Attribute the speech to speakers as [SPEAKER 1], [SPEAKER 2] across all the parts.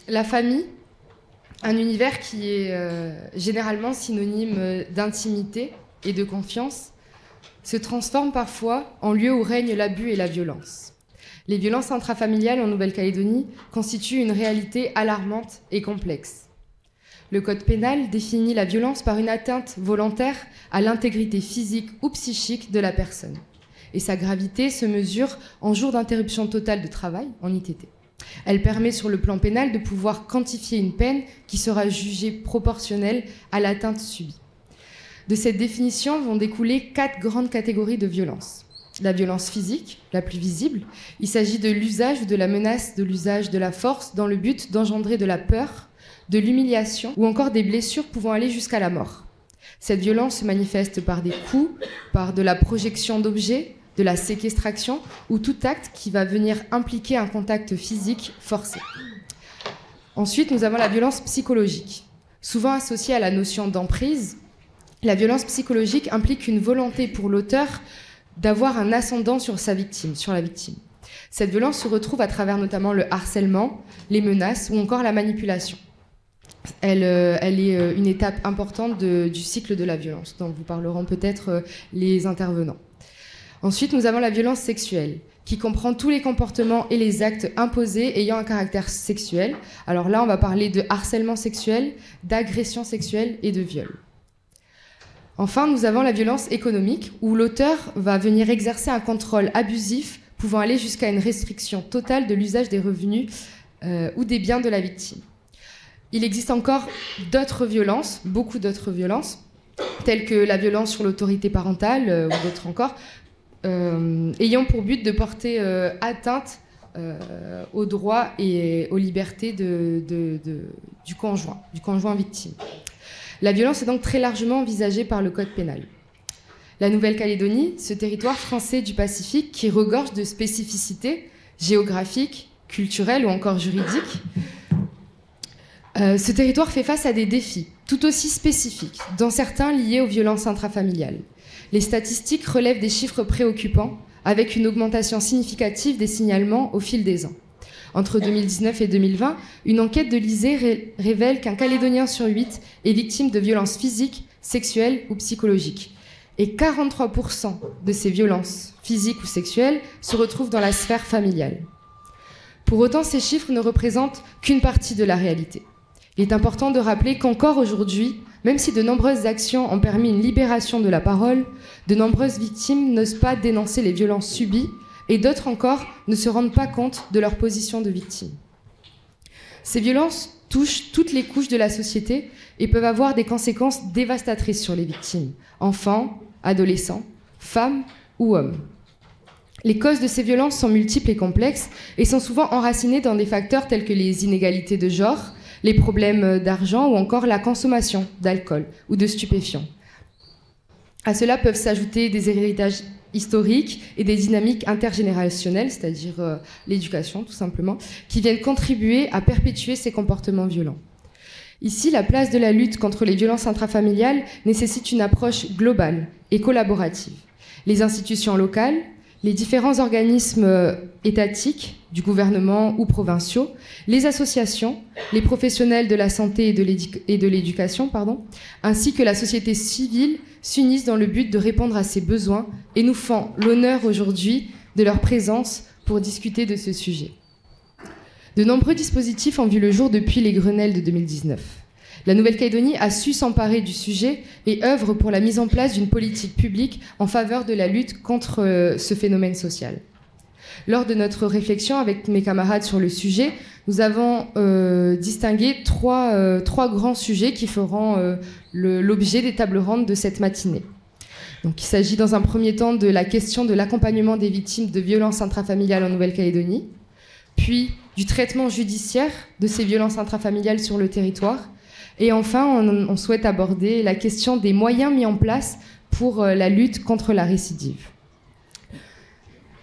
[SPEAKER 1] La famille, un univers qui est généralement synonyme d'intimité et de confiance, se transforme parfois en lieu où règne l'abus et la violence. Les violences intrafamiliales en Nouvelle-Calédonie constituent une réalité alarmante et complexe. Le Code pénal définit la violence par une atteinte volontaire à l'intégrité physique ou psychique de la personne. Et sa gravité se mesure en jours d'interruption totale de travail, en ITT. Elle permet sur le plan pénal de pouvoir quantifier une peine qui sera jugée proportionnelle à l'atteinte subie. De cette définition vont découler 4 grandes catégories de violences. La violence physique, la plus visible, il s'agit de l'usage ou de la menace de l'usage de la force dans le but d'engendrer de la peur, de l'humiliation ou encore des blessures pouvant aller jusqu'à la mort. Cette violence se manifeste par des coups, par de la projection d'objets, de la séquestration ou tout acte qui va venir impliquer un contact physique forcé. Ensuite, nous avons la violence psychologique. Souvent associée à la notion d'emprise, la violence psychologique implique une volonté pour l'auteur d'avoir un ascendant sur sa victime, sur la victime. Cette violence se retrouve à travers notamment le harcèlement, les menaces ou encore la manipulation. Elle est une étape importante du cycle de la violence, dont vous parleront peut-être les intervenants. Ensuite, nous avons la violence sexuelle, qui comprend tous les comportements et les actes imposés ayant un caractère sexuel. Alors là, on va parler de harcèlement sexuel, d'agression sexuelle et de viol. Enfin, nous avons la violence économique, où l'auteur va venir exercer un contrôle abusif pouvant aller jusqu'à une restriction totale de l'usage des revenus ou des biens de la victime. Il existe encore d'autres violences, beaucoup d'autres violences, telles que la violence sur l'autorité parentale ou d'autres encore, ayant pour but de porter atteinte aux droits et aux libertés du conjoint victime. La violence est donc très largement envisagée par le Code pénal. La Nouvelle-Calédonie, ce territoire français du Pacifique qui regorge de spécificités géographiques, culturelles ou encore juridiques, ce territoire fait face à des défis tout aussi spécifiques, dont certains liés aux violences intrafamiliales. Les statistiques relèvent des chiffres préoccupants, avec une augmentation significative des signalements au fil des ans. Entre 2019 et 2020, une enquête de l'ISEE révèle qu'un Calédonien sur 8 est victime de violences physiques, sexuelles ou psychologiques. Et 43% de ces violences physiques ou sexuelles se retrouvent dans la sphère familiale. Pour autant, ces chiffres ne représentent qu'une partie de la réalité. Il est important de rappeler qu'encore aujourd'hui, même si de nombreuses actions ont permis une libération de la parole, de nombreuses victimes n'osent pas dénoncer les violences subies et d'autres encore ne se rendent pas compte de leur position de victime. Ces violences touchent toutes les couches de la société et peuvent avoir des conséquences dévastatrices sur les victimes, enfants, adolescents, femmes ou hommes. Les causes de ces violences sont multiples et complexes et sont souvent enracinées dans des facteurs tels que les inégalités de genre, les problèmes d'argent ou encore la consommation d'alcool ou de stupéfiants. À cela peuvent s'ajouter des héritages historiques et des dynamiques intergénérationnelles, c'est-à-dire l'éducation tout simplement, qui viennent contribuer à perpétuer ces comportements violents. Ici, la place de la lutte contre les violences intrafamiliales nécessite une approche globale et collaborative. Les institutions locales, les différents organismes étatiques, du gouvernement ou provinciaux, les associations, les professionnels de la santé et de l'éducation, ainsi que la société civile s'unissent dans le but de répondre à ces besoins et nous font l'honneur aujourd'hui de leur présence pour discuter de ce sujet. De nombreux dispositifs ont vu le jour depuis les Grenelles de 2019. La Nouvelle-Calédonie a su s'emparer du sujet et œuvre pour la mise en place d'une politique publique en faveur de la lutte contre ce phénomène social. Lors de notre réflexion avec mes camarades sur le sujet, nous avons distingué trois grands sujets qui feront l'objet des tables rondes de cette matinée. Donc, il s'agit dans un premier temps de la question de l'accompagnement des victimes de violences intrafamiliales en Nouvelle-Calédonie, puis du traitement judiciaire de ces violences intrafamiliales sur le territoire, et enfin, on souhaite aborder la question des moyens mis en place pour la lutte contre la récidive.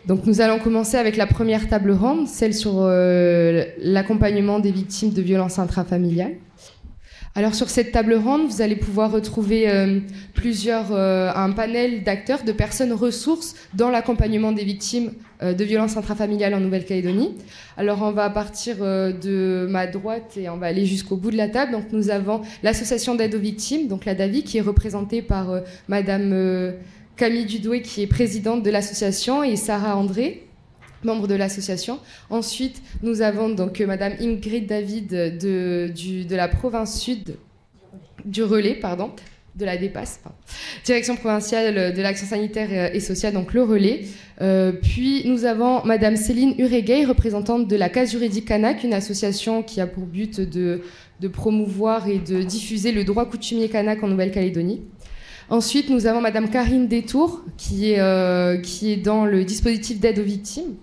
[SPEAKER 1] Donc nous allons commencer avec la première table ronde, celle sur l'accompagnement des victimes de violences intrafamiliales. Alors sur cette table ronde, vous allez pouvoir retrouver un panel d'acteurs, de personnes ressources dans l'accompagnement des victimes de violences intrafamiliales en Nouvelle-Calédonie. Alors on va partir de ma droite et on va aller jusqu'au bout de la table. Donc nous avons l'association d'aide aux victimes, donc la DAVI, qui est représentée par Madame Camille Dudoué, qui est présidente de l'association, et Sarah André, membre de l'association. Ensuite, nous avons donc Madame Ingrid David de la province sud, du Relais, pardon, de la DEPAS, Direction provinciale de l'action sanitaire et sociale, donc le Relais. Puis nous avons Madame Céline Uregay, représentante de la Case Juridique Kanak, une association qui a pour but de promouvoir et de diffuser le droit coutumier kanak en Nouvelle-Calédonie. Ensuite, nous avons Madame Karine Détour, qui est dans le dispositif d'aide aux victimes.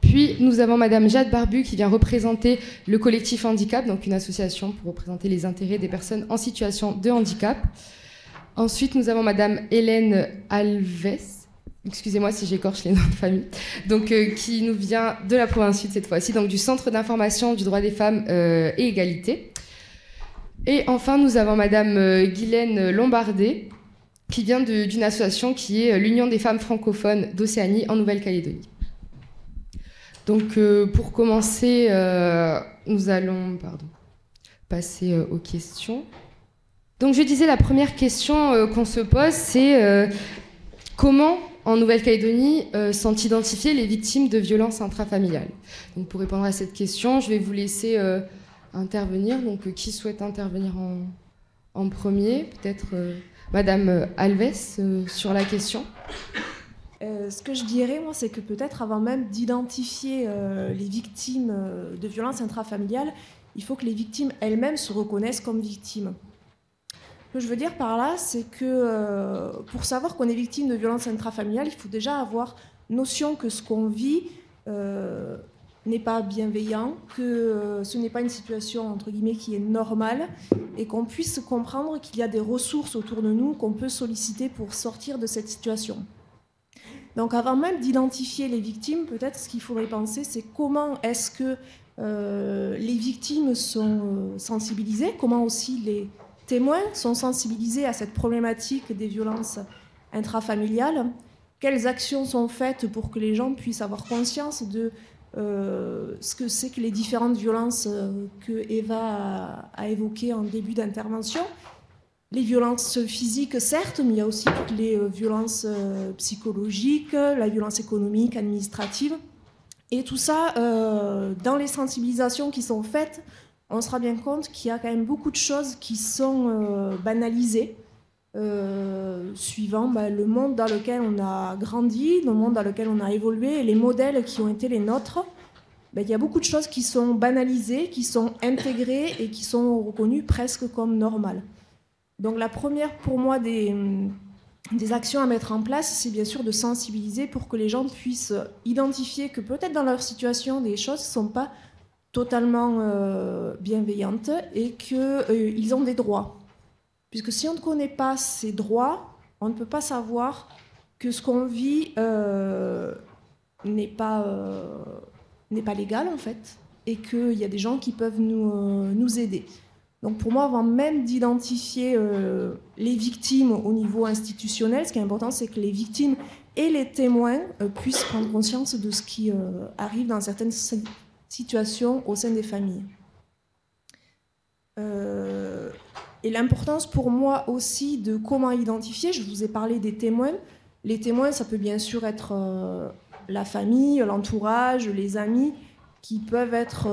[SPEAKER 1] Puis, nous avons Madame Jade Barbu, qui vient représenter le collectif Handicap, donc une association pour représenter les intérêts des personnes en situation de handicap. Ensuite, nous avons Madame Hélène Alves, excusez-moi si j'écorche les noms de famille, donc, qui nous vient de la province sud cette fois-ci, donc du Centre d'information du droit des femmes et égalité. Et enfin, nous avons Madame Guylaine Lombardet, qui vient d'une association qui est l'Union des femmes francophones d'Océanie en Nouvelle-Calédonie. Donc, pour commencer, nous allons passer aux questions. Donc, je disais, la première question qu'on se pose, c'est comment, en Nouvelle-Calédonie, sont identifiées les victimes de violences intrafamiliales. Donc, pour répondre à cette question, je vais vous laisser intervenir. Donc, qui souhaite intervenir en premier? Peut-être Madame Alves sur la question.
[SPEAKER 2] Ce que je dirais, moi, c'est que peut-être avant même d'identifier les victimes de violences intrafamiliales, il faut que les victimes elles-mêmes se reconnaissent comme victimes. Ce que je veux dire par là, c'est que pour savoir qu'on est victime de violences intrafamiliales, il faut déjà avoir notion que ce qu'on vit n'est pas bienveillant, que ce n'est pas une situation, entre guillemets, qui est normale, et qu'on puisse comprendre qu'il y a des ressources autour de nous qu'on peut solliciter pour sortir de cette situation. Donc avant même d'identifier les victimes, peut-être ce qu'il faudrait penser, c'est comment est-ce que les victimes sont sensibilisées, comment aussi les témoins sont sensibilisés à cette problématique des violences intrafamiliales, quelles actions sont faites pour que les gens puissent avoir conscience de ce que c'est que les différentes violences que Eva a évoquées en début d'intervention. Les violences physiques, certes, mais il y a aussi toutes les violences psychologiques, la violence économique, administrative. Et tout ça, dans les sensibilisations qui sont faites, on se rend bien compte qu'il y a quand même beaucoup de choses qui sont banalisées, suivant le monde dans lequel on a grandi, le monde dans lequel on a évolué, et les modèles qui ont été les nôtres. Il y a beaucoup de choses qui sont banalisées, qui sont intégrées et qui sont reconnues presque comme normales. Donc la première, pour moi, des actions à mettre en place, c'est bien sûr de sensibiliser pour que les gens puissent identifier que peut-être dans leur situation, des choses ne sont pas totalement bienveillantes et qu'ils ont des droits. Puisque si on ne connaît pas ces droits, on ne peut pas savoir que ce qu'on vit n'est pas légal, en fait, et qu'il y a des gens qui peuvent nous aider. Donc pour moi, avant même d'identifier les victimes au niveau institutionnel, ce qui est important, c'est que les victimes et les témoins puissent prendre conscience de ce qui arrive dans certaines situations au sein des familles. Et l'importance pour moi aussi de comment identifier, je vous ai parlé des témoins. Les témoins, ça peut bien sûr être la famille, l'entourage, les amis, qui peuvent être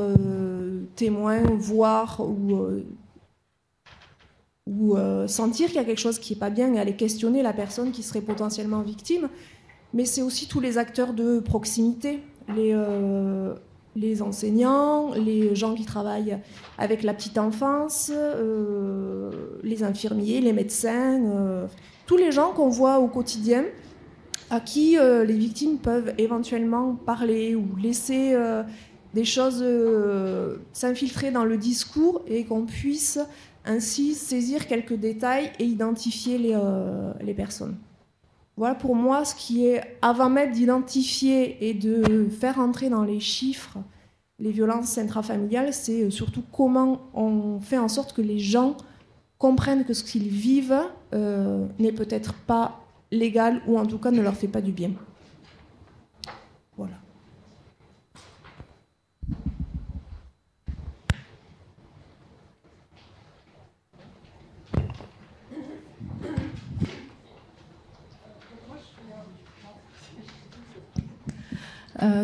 [SPEAKER 2] témoins, voir ou sentir qu'il y a quelque chose qui n'est pas bien et aller questionner la personne qui serait potentiellement victime. Mais c'est aussi tous les acteurs de proximité, les enseignants, les gens qui travaillent avec la petite enfance, les infirmiers, les médecins, tous les gens qu'on voit au quotidien, à qui les victimes peuvent éventuellement parler ou laisser des choses s'infiltrer dans le discours et qu'on puisse ainsi saisir quelques détails et identifier les personnes. Voilà pour moi ce qui est, avant même d'identifier et de faire entrer dans les chiffres les violences intrafamiliales, c'est surtout comment on fait en sorte que les gens comprennent que ce qu'ils vivent n'est peut-être pas légal ou en tout cas ne leur fait pas du bien. Voilà.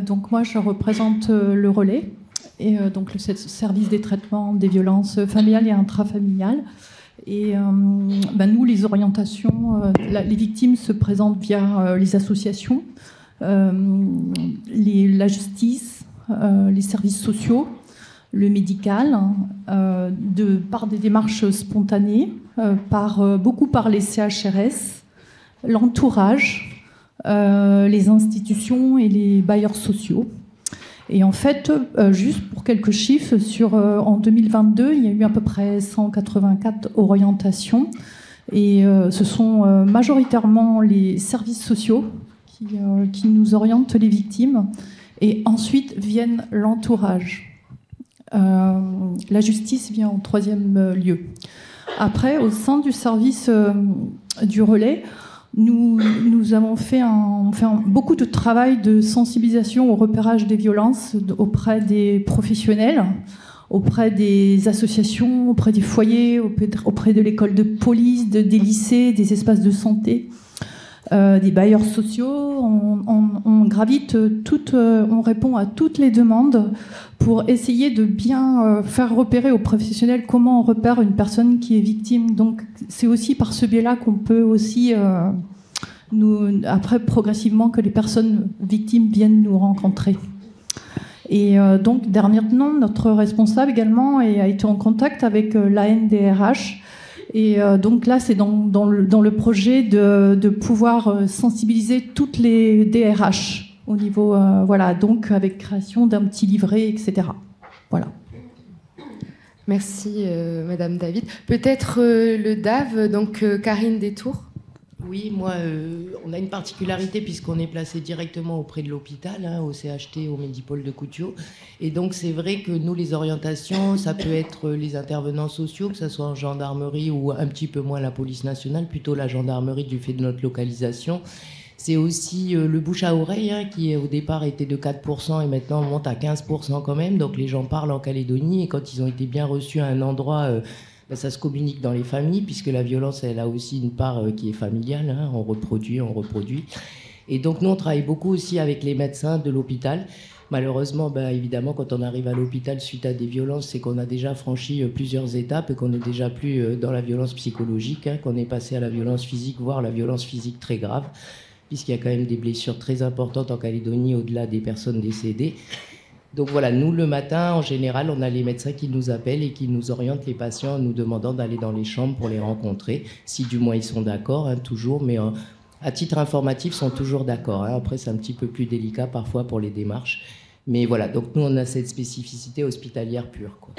[SPEAKER 3] Donc moi, je représente le Relais, et donc le service des traitements des violences familiales et intrafamiliales. Et nous, les orientations, les victimes se présentent via les associations, la justice, les services sociaux, le médical, par des démarches spontanées, beaucoup par les CHRS, l'entourage, les institutions et les bailleurs sociaux. Et en fait, juste pour quelques chiffres, en 2022, il y a eu à peu près 184 orientations. Et ce sont majoritairement les services sociaux qui nous orientent les victimes. Et ensuite viennent l'entourage. La justice vient en troisième lieu. Après, au sein du service du Relais, nous avons fait beaucoup de travail de sensibilisation au repérage des violences auprès des professionnels, auprès des associations, auprès des foyers, auprès de l'école de police, des lycées, des espaces de santé, des bailleurs sociaux. On gravite on répond à toutes les demandes pour essayer de bien faire repérer aux professionnels comment on repère une personne qui est victime. Donc c'est aussi par ce biais-là qu'on peut aussi, après progressivement, que les personnes victimes viennent nous rencontrer. Et donc dernièrement, notre responsable également a été en contact avec l'ANDRH. Et donc là, c'est dans le projet de pouvoir sensibiliser toutes les DRH au niveau, donc avec création d'un petit livret, etc. Voilà.
[SPEAKER 1] Merci, Madame David. Peut-être le DAV, donc Karine Détour.
[SPEAKER 4] Oui, moi, on a une particularité puisqu'on est placé directement auprès de l'hôpital, au CHT, au Médipôle de Coutiaux. Et donc, c'est vrai que nous, les orientations, ça peut être les intervenants sociaux, que ce soit en gendarmerie ou un petit peu moins la police nationale, plutôt la gendarmerie du fait de notre localisation. C'est aussi le bouche à oreille, qui au départ était de 4% et maintenant monte à 15% quand même. Donc, les gens parlent en Calédonie et quand ils ont été bien reçus à un endroit... ça se communique dans les familles, puisque la violence, elle a aussi une part qui est familiale. On reproduit. Et donc, nous, on travaille beaucoup aussi avec les médecins de l'hôpital. Malheureusement, évidemment, quand on arrive à l'hôpital suite à des violences, c'est qu'on a déjà franchi plusieurs étapes et qu'on n'est déjà plus dans la violence psychologique, qu'on est passé à la violence physique, voire la violence physique très grave, puisqu'il y a quand même des blessures très importantes en Calédonie, au-delà des personnes décédées. Donc voilà, nous, le matin, en général, on a les médecins qui nous appellent et qui nous orientent les patients en nous demandant d'aller dans les chambres pour les rencontrer, si du moins ils sont d'accord, toujours, mais à titre informatif, ils sont toujours d'accord. Après, c'est un petit peu plus délicat parfois pour les démarches. Mais voilà, donc nous, on a cette spécificité hospitalière pure, quoi.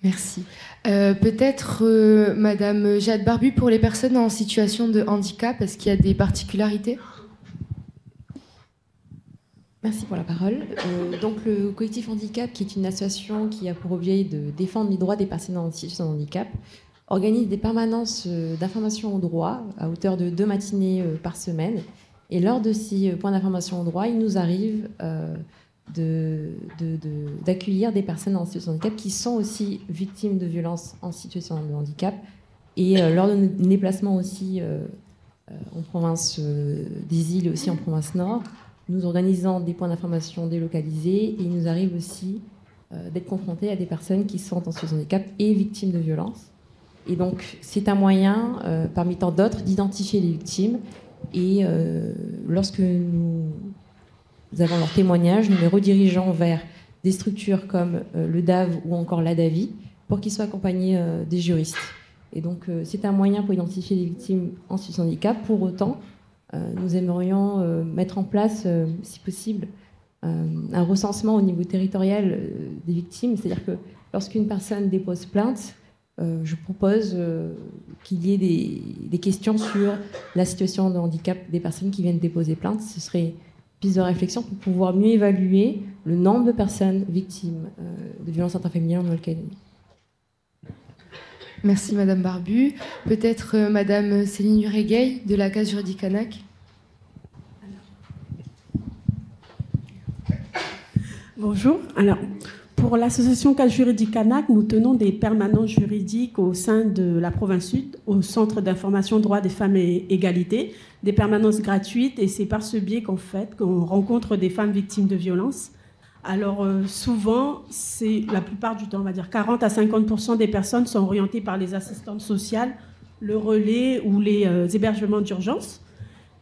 [SPEAKER 1] Merci. Peut-être Madame Jade Barbu, pour les personnes en situation de handicap, est-ce qu'il y a des particularités ?
[SPEAKER 5] Merci pour la parole. Donc le collectif Handicap, qui est une association qui a pour objet de défendre les droits des personnes en situation de handicap, organise des permanences d'information au droit à hauteur de 2 matinées par semaine. Et lors de ces points d'information au droit, il nous arrive d'accueillir des personnes en situation de handicap qui sont aussi victimes de violences en situation de handicap. Et lors de nos déplacements aussi en province des îles et aussi en province nord, nous organisons des points d'information délocalisés et il nous arrive aussi d'être confrontés à des personnes qui sont en situation de handicap et victimes de violences. Et donc, c'est un moyen, parmi tant d'autres, d'identifier les victimes. Et lorsque nous avons leur témoignage, nous les redirigeons vers des structures comme le DAV ou encore l'ADAVI pour qu'ils soient accompagnés des juristes. Et donc, c'est un moyen pour identifier les victimes en situation de handicap. Pour autant, nous aimerions mettre en place, si possible, un recensement au niveau territorial des victimes. C'est-à-dire que lorsqu'une personne dépose plainte, je propose qu'il y ait des questions sur la situation de handicap des personnes qui viennent déposer plainte. Ce serait piste de réflexion pour pouvoir mieux évaluer le nombre de personnes victimes de violences intrafamiliales en Nouvelle-Calédonie.
[SPEAKER 1] Merci Madame Barbu. Peut-être Madame Céline Uregueil de la Case Juridique ANAC.
[SPEAKER 6] Bonjour. Alors, pour l'association Case Juridique ANAC, nous tenons des permanences juridiques au sein de la province sud, au Centre d'information droits des femmes et égalité, des permanences gratuites, et c'est par ce biais qu'on rencontre des femmes victimes de violences. Alors souvent, c'est la plupart du temps, on va dire 40 à 50% des personnes sont orientées par les assistantes sociales, le relais ou les hébergements d'urgence.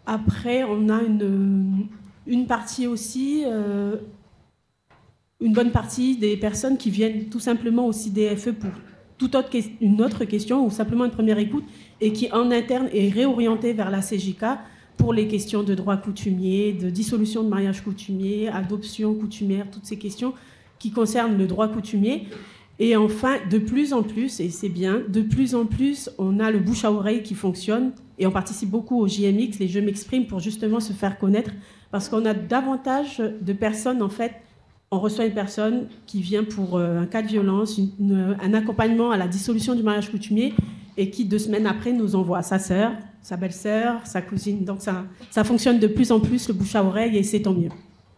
[SPEAKER 6] Après, on a une partie aussi, une bonne partie des personnes qui viennent tout simplement au CDFE pour une autre question ou simplement une première écoute et qui en interne est réorientée vers la CJK pour les questions de droit coutumier, de dissolution de mariage coutumier, adoption coutumière, toutes ces questions qui concernent le droit coutumier. Et enfin, de plus en plus, et c'est bien, de plus en plus, on a le bouche à oreille qui fonctionne et on participe beaucoup au JMX, les Jeux m'expriment, pour justement se faire connaître parce qu'on a davantage de personnes, en fait, on reçoit une personne qui vient pour un cas de violence, un accompagnement à la dissolution du mariage coutumier et qui, 2 semaines après, nous envoie sa sœur, sa belle-sœur, sa cousine. Donc ça fonctionne de plus en plus, le bouche à oreille, et c'est tant mieux.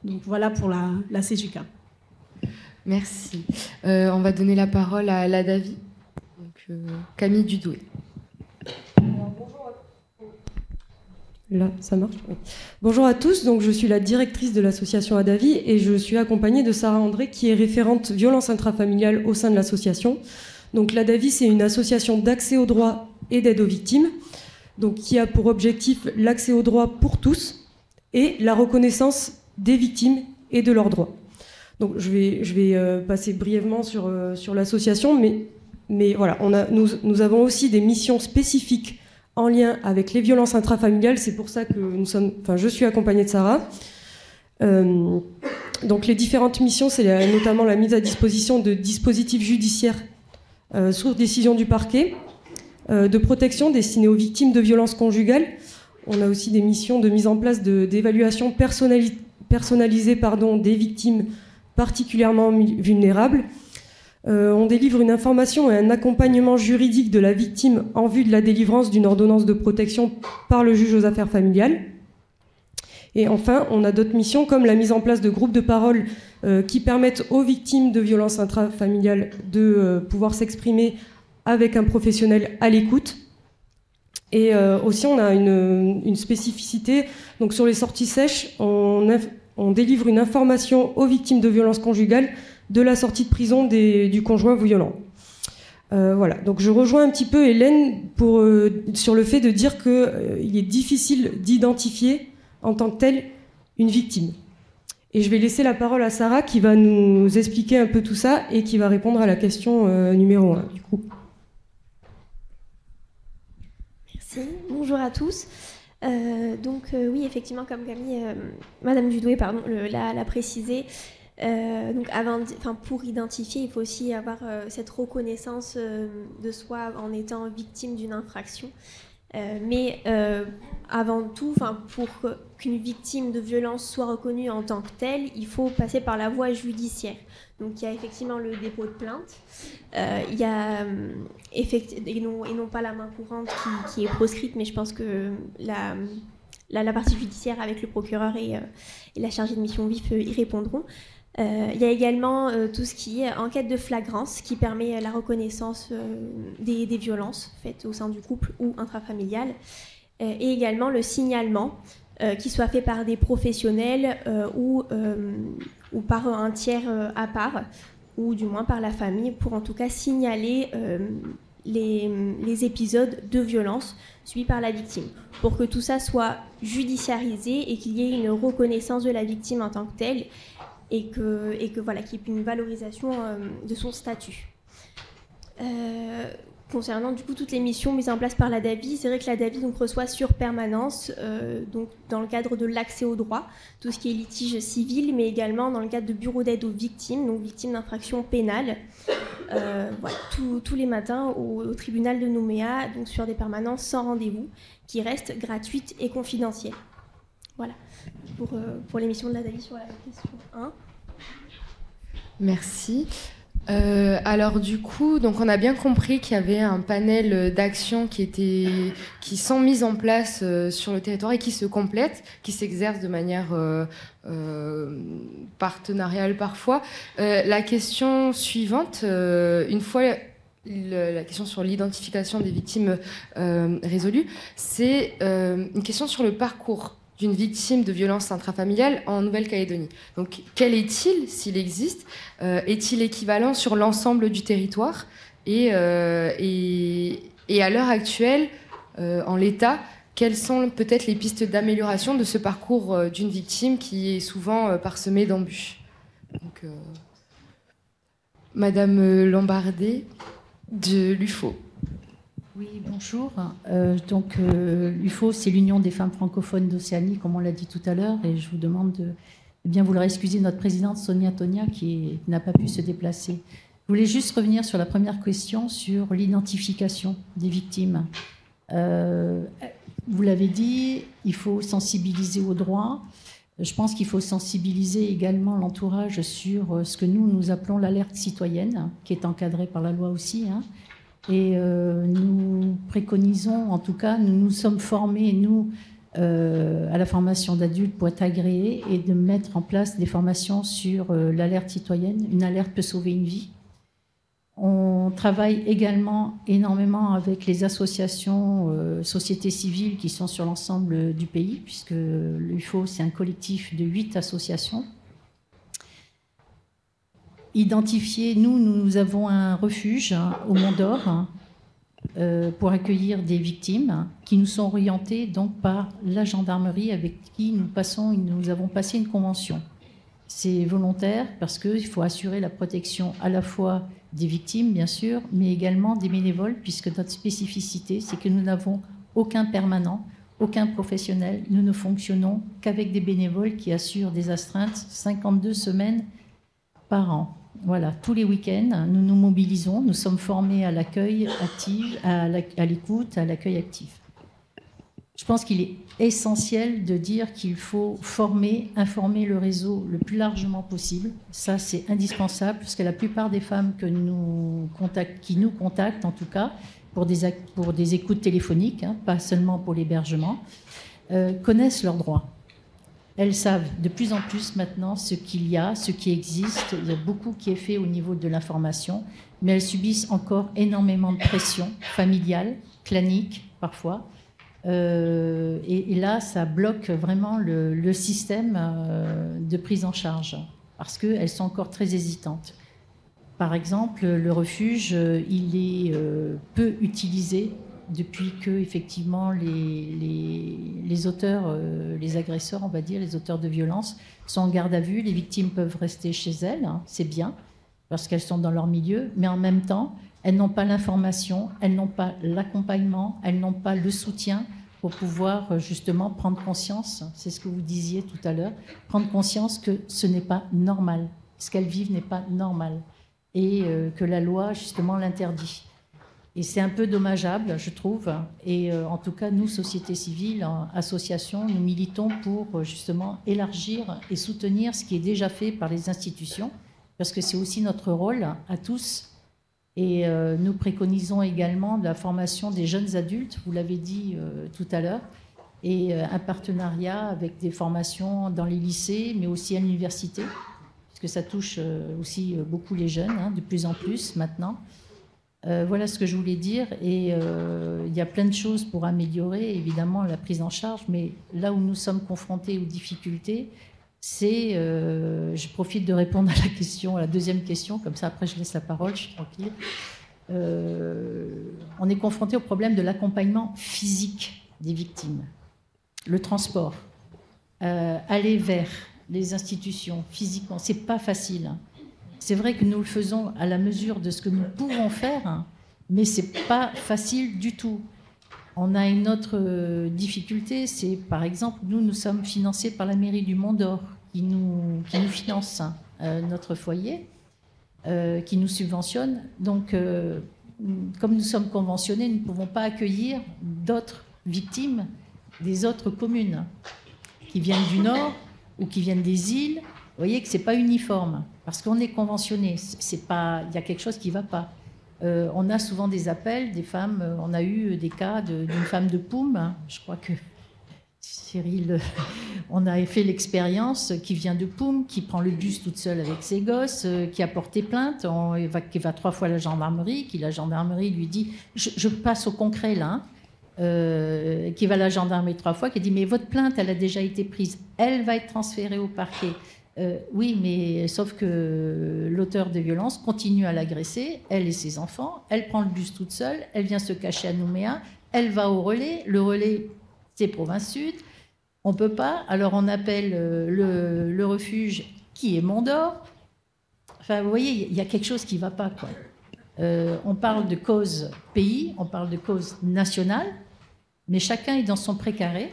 [SPEAKER 6] Donc voilà pour la CJK.
[SPEAKER 1] Merci. On va donner la parole à la Davi, donc Camille Dudoué.
[SPEAKER 7] Là, ça marche. Oui. Bonjour à tous, donc je suis la directrice de l'association Adavi et je suis accompagnée de Sarah André qui est référente violence intrafamiliale au sein de l'association. Donc l'Adavi, c'est une association d'accès aux droits et d'aide aux victimes, donc qui a pour objectif l'accès aux droits pour tous et la reconnaissance des victimes et de leurs droits. Donc je vais passer brièvement sur l'association, mais voilà, nous avons aussi des missions spécifiques en lien avec les violences intrafamiliales. C'est pour ça que je suis accompagnée de Sarah. Donc les différentes missions, c'est notamment la mise à disposition de dispositifs judiciaires sous décision du parquet, de protection destinée aux victimes de violences conjugales. On a aussi des missions de mise en place d'évaluation personnalisée des victimes particulièrement vulnérables. On délivre une information et un accompagnement juridique de la victime en vue de la délivrance d'une ordonnance de protection par le juge aux affaires familiales. Et enfin, on a d'autres missions comme la mise en place de groupes de parole qui permettent aux victimes de violences intrafamiliales de pouvoir s'exprimer avec un professionnel à l'écoute. Et aussi, on a une spécificité. Donc, sur les sorties sèches, on délivre une information aux victimes de violences conjugales de la sortie de prison du conjoint violent. Voilà. Donc je rejoins un petit peu Hélène sur le fait de dire qu'il est difficile d'identifier en tant que telle une victime. Et je vais laisser la parole à Sarah qui va nous expliquer un peu tout ça et qui va répondre à la question numéro 1 du coup.
[SPEAKER 8] Merci. Bonjour à tous. Oui, effectivement, comme Camille, Madame Dudoué, l'a précisé, pour identifier, il faut aussi avoir cette reconnaissance de soi en étant victime d'une infraction. Avant tout, pour qu'une victime de violence soit reconnue en tant que telle, il faut passer par la voie judiciaire. Donc il y a effectivement le dépôt de plainte, il y a et non pas la main courante qui est proscrite, mais je pense que la partie judiciaire avec le procureur et la chargée de mission vif y répondront. Il y a également tout ce qui est enquête de flagrance qui permet la reconnaissance des violences faites au sein du couple ou intrafamilial, et également le signalement, qui soit fait par des professionnels ou par un tiers à part, ou du moins par la famille, pour en tout cas signaler les épisodes de violence subis par la victime, pour que tout ça soit judiciarisé et qu'il y ait une reconnaissance de la victime en tant que telle, et que voilà, qu'il y ait une valorisation de son statut. Concernant du coup toutes les missions mises en place par la DAVI, c'est vrai que la DAVI reçoit sur permanence, donc dans le cadre de l'accès aux droits, tout ce qui est litige civil, mais également dans le cadre de bureaux d'aide aux victimes, donc victimes d'infractions pénales, tous les matins au tribunal de Nouméa, donc sur des permanences sans rendez-vous, qui restent gratuites et confidentielles. Voilà, pour l'émission de Nathalie sur la question 1.
[SPEAKER 1] Merci. Alors du coup, donc on a bien compris qu'il y avait un panel d'actions qui sont mises en place sur le territoire et qui se complètent, qui s'exercent de manière partenariale parfois. La question suivante, une fois la question sur l'identification des victimes résolue, c'est une question sur le parcours d'une victime de violence intrafamiliale en Nouvelle-Calédonie. Donc, quel est-il, s'il existe? Est-il équivalent sur l'ensemble du territoire? Et à l'heure actuelle, en l'état, quelles sont peut-être les pistes d'amélioration de ce parcours d'une victime qui est souvent parsemé d'embûches? Donc, Madame Lambardet de l'UFO.
[SPEAKER 9] Oui, bonjour. L'UFO, c'est l'Union des femmes francophones d'Océanie, comme on l'a dit tout à l'heure, et je vous demande de bien vouloir excuser notre présidente Sonia Tonia qui n'a pas pu se déplacer. Je voulais juste revenir sur la première question, sur l'identification des victimes. Vous l'avez dit, il faut sensibiliser aux droits. Je pense qu'il faut sensibiliser également l'entourage sur ce que nous appelons l'alerte citoyenne, qui est encadrée par la loi aussi, hein. Et nous préconisons, en tout cas, nous nous sommes formés, nous, à la formation d'adultes pour être agréés et de mettre en place des formations sur l'alerte citoyenne. Une alerte peut sauver une vie. On travaille également énormément avec les associations, sociétés civiles qui sont sur l'ensemble du pays, puisque l'UFO, c'est un collectif de 8 associations. Identifier, nous avons un refuge au Mont d'Or pour accueillir des victimes qui nous sont orientées donc par la gendarmerie avec qui nous avons passé une convention. C'est volontaire parce qu'il faut assurer la protection à la fois des victimes, bien sûr, mais également des bénévoles, puisque notre spécificité, c'est que nous n'avons aucun permanent, aucun professionnel. Nous ne fonctionnons qu'avec des bénévoles qui assurent des astreintes 52 semaines par an. Voilà, tous les week-ends, nous nous mobilisons, nous sommes formés à l'accueil actif, à l'écoute, à l'accueil actif. Je pense qu'il est essentiel de dire qu'il faut informer le réseau le plus largement possible. Ça, c'est indispensable, parce que la plupart des femmes qui nous contactent, en tout cas, pour des écoutes téléphoniques, hein, pas seulement pour l'hébergement, connaissent leurs droits. Elles savent de plus en plus maintenant ce qu'il y a, ce qui existe. Il y a beaucoup qui est fait au niveau de l'information, mais elles subissent encore énormément de pression familiale, clanique parfois. Et là, ça bloque vraiment le système de prise en charge, parce qu'elles sont encore très hésitantes. Par exemple, le refuge, il est peu utilisé depuis que, effectivement, les auteurs, les agresseurs, on va dire, les auteurs de violences, sont en garde à vue. Les victimes peuvent rester chez elles, hein, c'est bien, parce qu'elles sont dans leur milieu, mais en même temps, elles n'ont pas l'information, elles n'ont pas l'accompagnement, elles n'ont pas le soutien pour pouvoir justement prendre conscience, c'est ce que vous disiez tout à l'heure, prendre conscience que ce n'est pas normal, ce qu'elles vivent n'est pas normal, et que la loi, justement, l'interdit. Et c'est un peu dommageable, je trouve. Et en tout cas, nous, société civile, associations, nous militons pour justement élargir et soutenir ce qui est déjà fait par les institutions, parce que c'est aussi notre rôle à tous. Et nous préconisons également la formation des jeunes adultes, vous l'avez dit tout à l'heure, et un partenariat avec des formations dans les lycées, mais aussi à l'université, puisque ça touche aussi beaucoup les jeunes, hein, de plus en plus maintenant. Voilà ce que je voulais dire, et il y a plein de choses pour améliorer, évidemment, la prise en charge, mais là où nous sommes confrontés aux difficultés, c'est, je profite de répondre à la deuxième question, comme ça après je laisse la parole, je suis tranquille. On est confronté au problème de l'accompagnement physique des victimes, le transport, aller vers les institutions physiquement, c'est pas facile. C'est vrai que nous le faisons à la mesure de ce que nous pouvons faire, mais c'est pas facile du tout. On a une autre difficulté, c'est par exemple, nous sommes financés par la mairie du Mont d'Or, qui nous finance notre foyer, qui nous subventionne. Donc, comme nous sommes conventionnés, nous ne pouvons pas accueillir d'autres victimes des autres communes. qui viennent du Nord ou qui viennent des îles, vous voyez que ce n'est pas uniforme, parce qu'on est conventionné. Il y a quelque chose qui ne va pas. On a souvent des appels, des femmes, on a eu des cas d'une femme de Poum, hein, je crois que Cyril, on a fait l'expérience, qui vient de Poum, qui prend le bus toute seule avec ses gosses, qui a porté plainte, qui va 3 fois à la gendarmerie, la gendarmerie lui dit, je passe au concret là, qui va à la gendarmerie 3 fois, qui dit, mais votre plainte, elle a déjà été prise, elle va être transférée au parquet. Oui, mais sauf que l'auteur de violences continue à l'agresser, elle et ses enfants, elle prend le bus toute seule, elle vient se cacher à Nouméa, elle va au relais, le relais, c'est Province Sud, on ne peut pas, alors on appelle le refuge qui est Mont-d'Or. Enfin, vous voyez, il y a quelque chose qui ne va pas, quoi. On parle de cause pays, on parle de cause nationale, mais chacun est dans son précaré.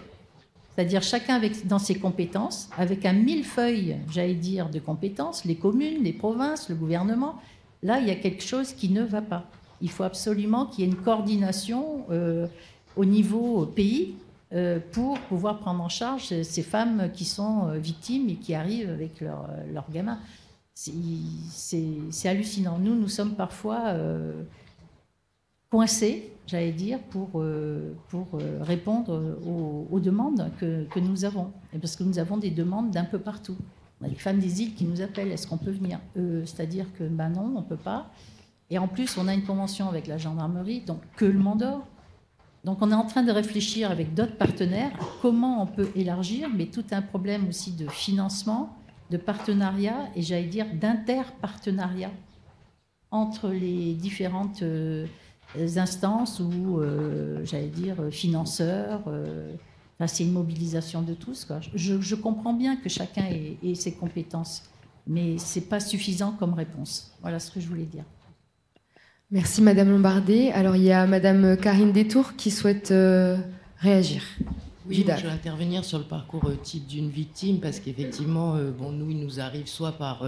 [SPEAKER 9] C'est-à-dire chacun dans ses compétences, avec un millefeuille, j'allais dire, de compétences, les communes, les provinces, le gouvernement. Là, il y a quelque chose qui ne va pas. Il faut absolument qu'il y ait une coordination au niveau pays pour pouvoir prendre en charge ces femmes qui sont victimes et qui arrivent avec leurs gamins. C'est hallucinant. Nous sommes parfois coincés, j'allais dire, pour répondre aux demandes que nous avons. Et parce que nous avons des demandes d'un peu partout. On a les femmes des îles qui nous appellent, est-ce qu'on peut venir? C'est-à-dire que non, on ne peut pas. Et en plus, on a une convention avec la gendarmerie, donc que le Mont-d'Or. Donc on est en train de réfléchir avec d'autres partenaires à comment on peut élargir, mais tout un problème aussi de financement, de partenariat, et j'allais dire d'interpartenariat entre les différentes instances ou, j'allais dire, financeurs. C'est une mobilisation de tous, quoi. Je comprends bien que chacun ait ses compétences, mais ce n'est pas suffisant comme réponse. Voilà ce que je voulais dire.
[SPEAKER 1] Merci Madame Lombardé. Alors il y a Madame Karine Détour qui souhaite réagir.
[SPEAKER 4] Oui, je vais intervenir sur le parcours type d'une victime parce qu'effectivement, nous, il nous arrive soit par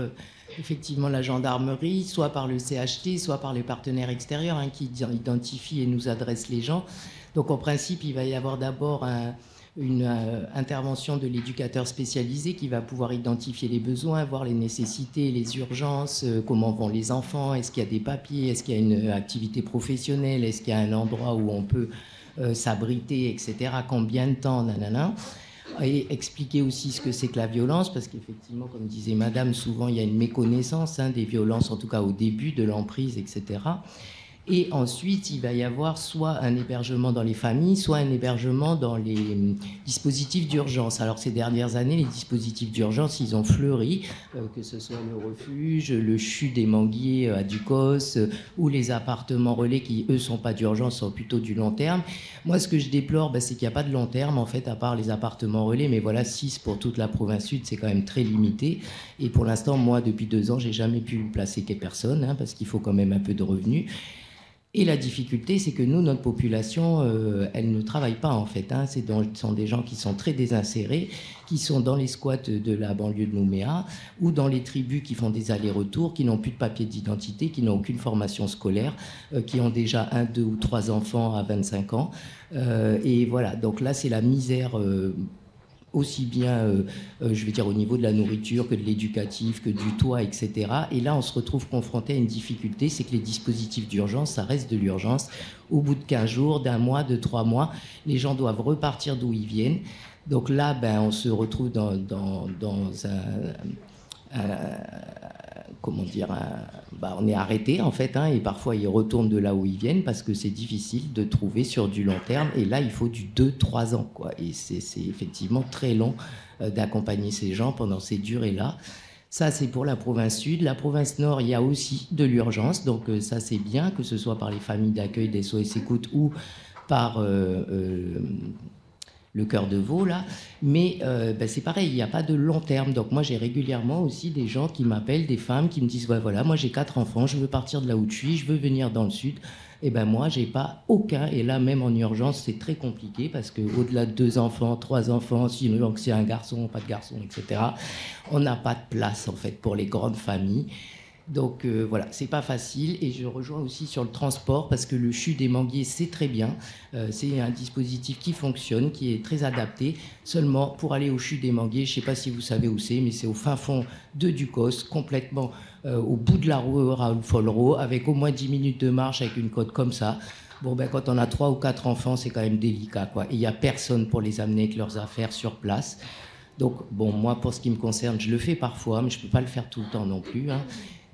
[SPEAKER 4] effectivement la gendarmerie, soit par le CHT, soit par les partenaires extérieurs qui identifient et nous adressent les gens. Donc en principe, il va y avoir d'abord une intervention de l'éducateur spécialisé qui va pouvoir identifier les besoins, voir les nécessités, les urgences, comment vont les enfants, est-ce qu'il y a des papiers, est-ce qu'il y a une activité professionnelle, est-ce qu'il y a un endroit où on peut s'abriter, etc., combien de temps, nanana. Et expliquer aussi ce que c'est que la violence, parce qu'effectivement, comme disait Madame, souvent il y a une méconnaissance des violences, en tout cas au début de l'emprise, etc. Et ensuite, il va y avoir soit un hébergement dans les familles, soit un hébergement dans les dispositifs d'urgence. Alors ces dernières années, les dispositifs d'urgence, ils ont fleuri, que ce soit le refuge, le CHU des Manguiers à Ducos, ou les appartements relais qui, eux, sont pas d'urgence, sont plutôt du long terme. Moi, ce que je déplore, c'est qu'il n'y a pas de long terme, en fait, à part les appartements relais, mais voilà, 6 pour toute la province sud, c'est quand même très limité. Et pour l'instant, moi, depuis 2 ans, j'ai jamais pu placer personne, parce qu'il faut quand même un peu de revenus. Et la difficulté, c'est que nous, notre population, elle ne travaille pas en fait. Ce sont des gens qui sont très désinsérés, qui sont dans les squats de la banlieue de Nouméa ou dans les tribus qui font des allers-retours, qui n'ont plus de papier d'identité, qui n'ont aucune formation scolaire, qui ont déjà 1, 2 ou 3 enfants à 25 ans. Et voilà, donc là, c'est la misère aussi bien, je vais dire, au niveau de la nourriture que de l'éducatif, que du toit, etc. Et là, on se retrouve confronté à une difficulté, c'est que les dispositifs d'urgence, ça reste de l'urgence. Au bout de 15 jours, d'un mois, de 3 mois, les gens doivent repartir d'où ils viennent. Donc là, on se retrouve dans comment dire, on est arrêté en fait, et parfois ils retournent de là où ils viennent parce que c'est difficile de trouver sur du long terme, et là il faut du 2-3 ans, quoi. Et c'est effectivement très long d'accompagner ces gens pendant ces durées-là. Ça, c'est pour la province sud. La province nord, il y a aussi de l'urgence, donc ça c'est bien, que ce soit par les familles d'accueil des SOS Écoute ou par le Cœur de Veau, là. Mais c'est pareil, il n'y a pas de long terme. Donc moi, j'ai régulièrement aussi des gens qui m'appellent, des femmes qui me disent, voilà, moi j'ai 4 enfants, je veux partir de là où je suis, je veux venir dans le sud. Et moi, j'ai pas aucun. Et là, même en urgence, c'est très compliqué parce qu'au-delà de 2 enfants, 3 enfants, sinon c'est un garçon, pas de garçon, etc., on n'a pas de place, en fait, pour les grandes familles. Donc voilà, c'est pas facile. Et je rejoins aussi sur le transport parce que le CHU des Manguiers, c'est très bien. C'est un dispositif qui fonctionne, qui est très adapté. Seulement, pour aller au CHU des Manguiers, je ne sais pas si vous savez où c'est, mais c'est au fin fond de Ducos, complètement au bout de la rue Raoul Follereau, avec au moins 10 minutes de marche, avec une côte comme ça. Bon, ben, quand on a 3 ou 4 enfants, c'est quand même délicat, quoi. Et il n'y a personne pour les amener avec leurs affaires sur place. Donc, bon, moi, pour ce qui me concerne, je le fais parfois, mais je ne peux pas le faire tout le temps non plus, hein.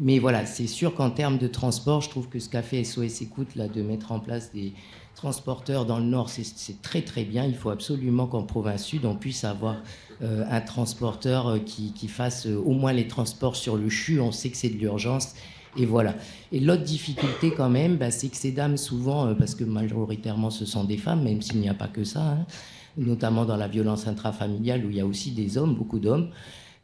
[SPEAKER 4] Mais voilà, c'est sûr qu'en termes de transport, je trouve que ce qu'a fait SOS Écoute, là, de mettre en place des transporteurs dans le Nord, c'est très très bien. Il faut absolument qu'en province Sud, on puisse avoir un transporteur qui fasse au moins les transports sur le CHU. On sait que c'est de l'urgence. Et voilà. Et l'autre difficulté quand même, bah, c'est que ces dames, souvent, parce que majoritairement ce sont des femmes, même s'il n'y a pas que ça, hein, notamment dans la violence intrafamiliale où il y a aussi des hommes, beaucoup d'hommes.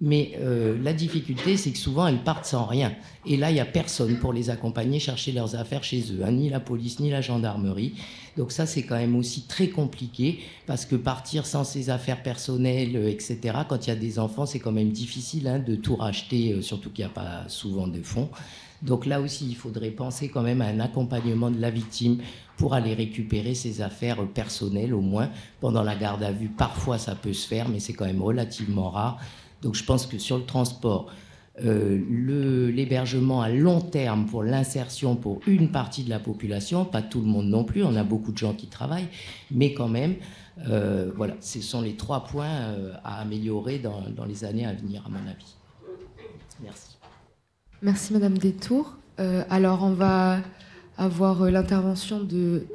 [SPEAKER 4] Mais la difficulté, c'est que souvent, elles partent sans rien. Et là, il n'y a personne pour les accompagner, chercher leurs affaires chez eux, hein, ni la police, ni la gendarmerie. Donc ça, c'est quand même aussi très compliqué, parce que partir sans ses affaires personnelles, etc., quand il y a des enfants, c'est quand même difficile, hein, de tout racheter, surtout qu'il n'y a pas souvent de fonds. Donc là aussi, il faudrait penser quand même à un accompagnement de la victime pour aller récupérer ses affaires personnelles, au moins, pendant la garde à vue. Parfois, ça peut se faire, mais c'est quand même relativement rare. Donc je pense que sur le transport, l'hébergement à long terme pour l'insertion pour une partie de la population, pas tout le monde non plus, on a beaucoup de gens qui travaillent, mais quand même, voilà, ce sont les 3 points à améliorer dans les années à venir, à mon avis. Merci.
[SPEAKER 1] Merci Madame Détour. Alors on va avoir l'intervention de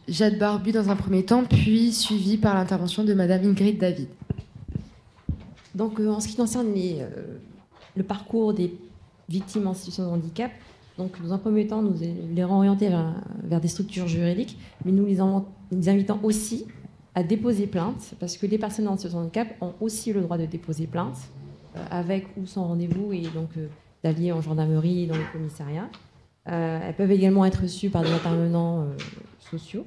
[SPEAKER 1] Jade Barbu dans un premier temps, puis suivie par l'intervention de Madame Ingrid David.
[SPEAKER 5] Donc, en ce qui concerne le parcours des victimes en situation de handicap, donc, dans un premier temps, nous les réorienter vers des structures juridiques, mais nous les invitons aussi à déposer plainte, parce que les personnes en situation de handicap ont aussi le droit de déposer plainte, avec ou sans rendez-vous, et donc d'aller en gendarmerie, dans les commissariats. Elles peuvent également être reçues par des intervenants sociaux.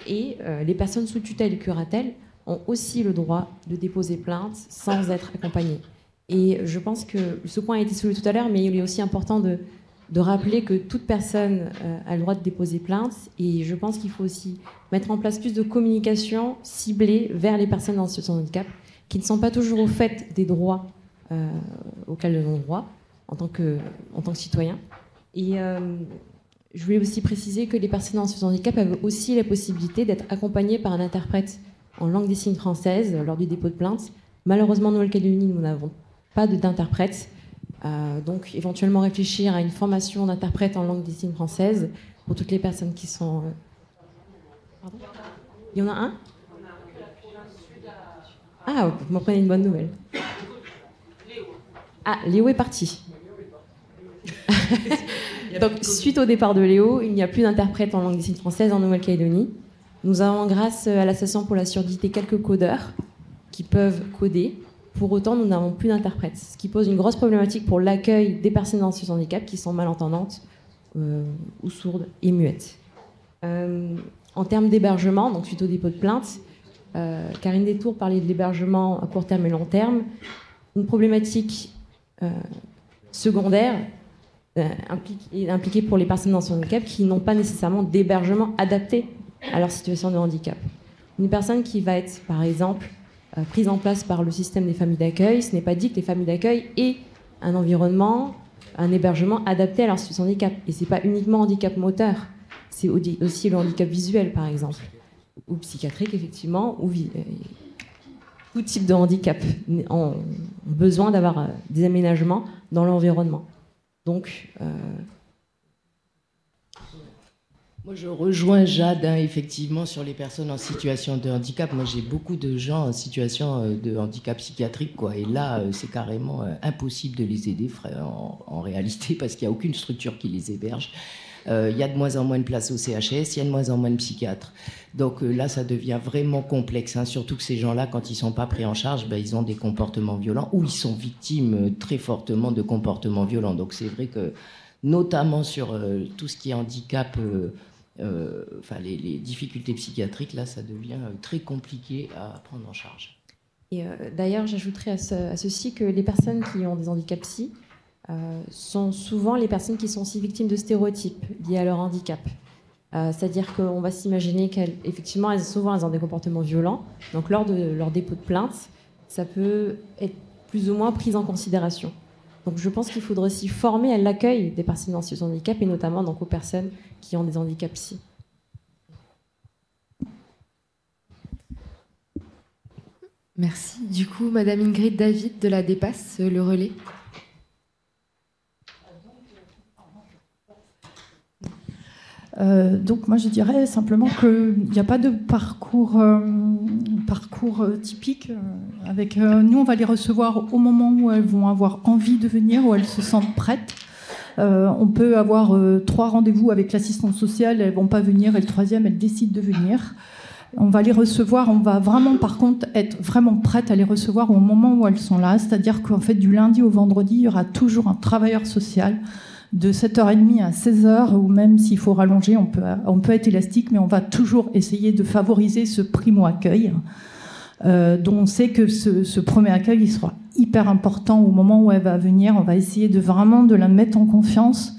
[SPEAKER 5] Et les personnes sous tutelle et curatelle ont aussi le droit de déposer plainte sans être accompagnées. Et je pense que ce point a été soulevé tout à l'heure, mais il est aussi important de rappeler que toute personne a le droit de déposer plainte. Et je pense qu'il faut aussi mettre en place plus de communication ciblée vers les personnes en situation de handicap qui ne sont pas toujours au fait des droits auxquels elles ont droit en tant que citoyens. Et je voulais aussi préciser que les personnes en situation de handicap avaient aussi la possibilité d'être accompagnées par un interprète en langue des signes française lors du dépôt de plainte. Malheureusement, en Nouvelle-Calédonie, nous n'avons pas d'interprète. Donc, éventuellement réfléchir à une formation d'interprète en langue des signes française pour toutes les personnes qui sont... Pardon ? Il y en a un ? Ah, vous m'en prenez une bonne nouvelle. Ah, Léo est parti. Donc, suite au départ de Léo, il n'y a plus d'interprète en langue des signes française en Nouvelle-Calédonie. Nous avons, grâce à l'Association pour la surdité, quelques codeurs qui peuvent coder. Pour autant, nous n'avons plus d'interprètes, ce qui pose une grosse problématique pour l'accueil des personnes en situation de handicap qui sont malentendantes ou sourdes et muettes. En termes d'hébergement, donc suite au dépôt de plainte, Karine Détour parlait de l'hébergement à court terme et long terme. Une problématique secondaire impliquée pour les personnes en situation de handicap qui n'ont pas nécessairement d'hébergement adapté à leur situation de handicap. Une personne qui va être, par exemple, prise en place par le système des familles d'accueil, ce n'est pas dit que les familles d'accueil aient un environnement, un hébergement adapté à leur situation de handicap. Et ce n'est pas uniquement handicap moteur, c'est aussi le handicap visuel, par exemple, ou psychiatrique, effectivement, ou tout type de handicap ont besoin d'avoir des aménagements dans l'environnement. Donc...
[SPEAKER 4] Moi, je rejoins Jade, hein, effectivement, sur les personnes en situation de handicap. Moi, j'ai beaucoup de gens en situation de handicap psychiatrique, quoi. Et là, c'est carrément impossible de les aider, en réalité, parce qu'il n'y a aucune structure qui les héberge. Il y a de moins en moins de places au CHS, il y a de moins en moins de psychiatres. Donc là, ça devient vraiment complexe, hein, surtout que ces gens-là, quand ils ne sont pas pris en charge, ben, ils ont des comportements violents ou ils sont victimes très fortement de comportements violents. Donc c'est vrai que, notamment sur tout ce qui est handicap... les difficultés psychiatriques, là, ça devient très compliqué à prendre en charge.
[SPEAKER 5] Et d'ailleurs, j'ajouterais à ceci que les personnes qui ont des handicaps psy sont souvent les personnes qui sont aussi victimes de stéréotypes liés à leur handicap. C'est-à-dire qu'on va s'imaginer qu'effectivement, elles ont des comportements violents. Donc, lors de leur dépôt de plainte, ça peut être plus ou moins pris en considération. Donc, je pense qu'il faudrait aussi former à l'accueil des personnes en situation de handicap et notamment donc, aux personnes qui ont des handicaps psy.
[SPEAKER 1] Merci. Du coup, Madame Ingrid David de la DEPAS, le relais.
[SPEAKER 3] Donc moi je dirais simplement qu'il n'y a pas de parcours typique. Nous on va les recevoir au moment où elles vont avoir envie de venir, où elles se sentent prêtes. On peut avoir 3 rendez-vous avec l'assistante sociale, elles ne vont pas venir, et le 3e elles décident de venir. On va les recevoir, on va vraiment par contre être vraiment prête à les recevoir au moment où elles sont là, c'est-à-dire qu'en fait du lundi au vendredi il y aura toujours un travailleur social de 7h30 à 16h, ou même s'il faut rallonger, on peut être élastique, mais on va toujours essayer de favoriser ce primo-accueil, dont on sait que ce premier accueil il sera hyper important au moment où elle va venir. On va essayer de la mettre en confiance,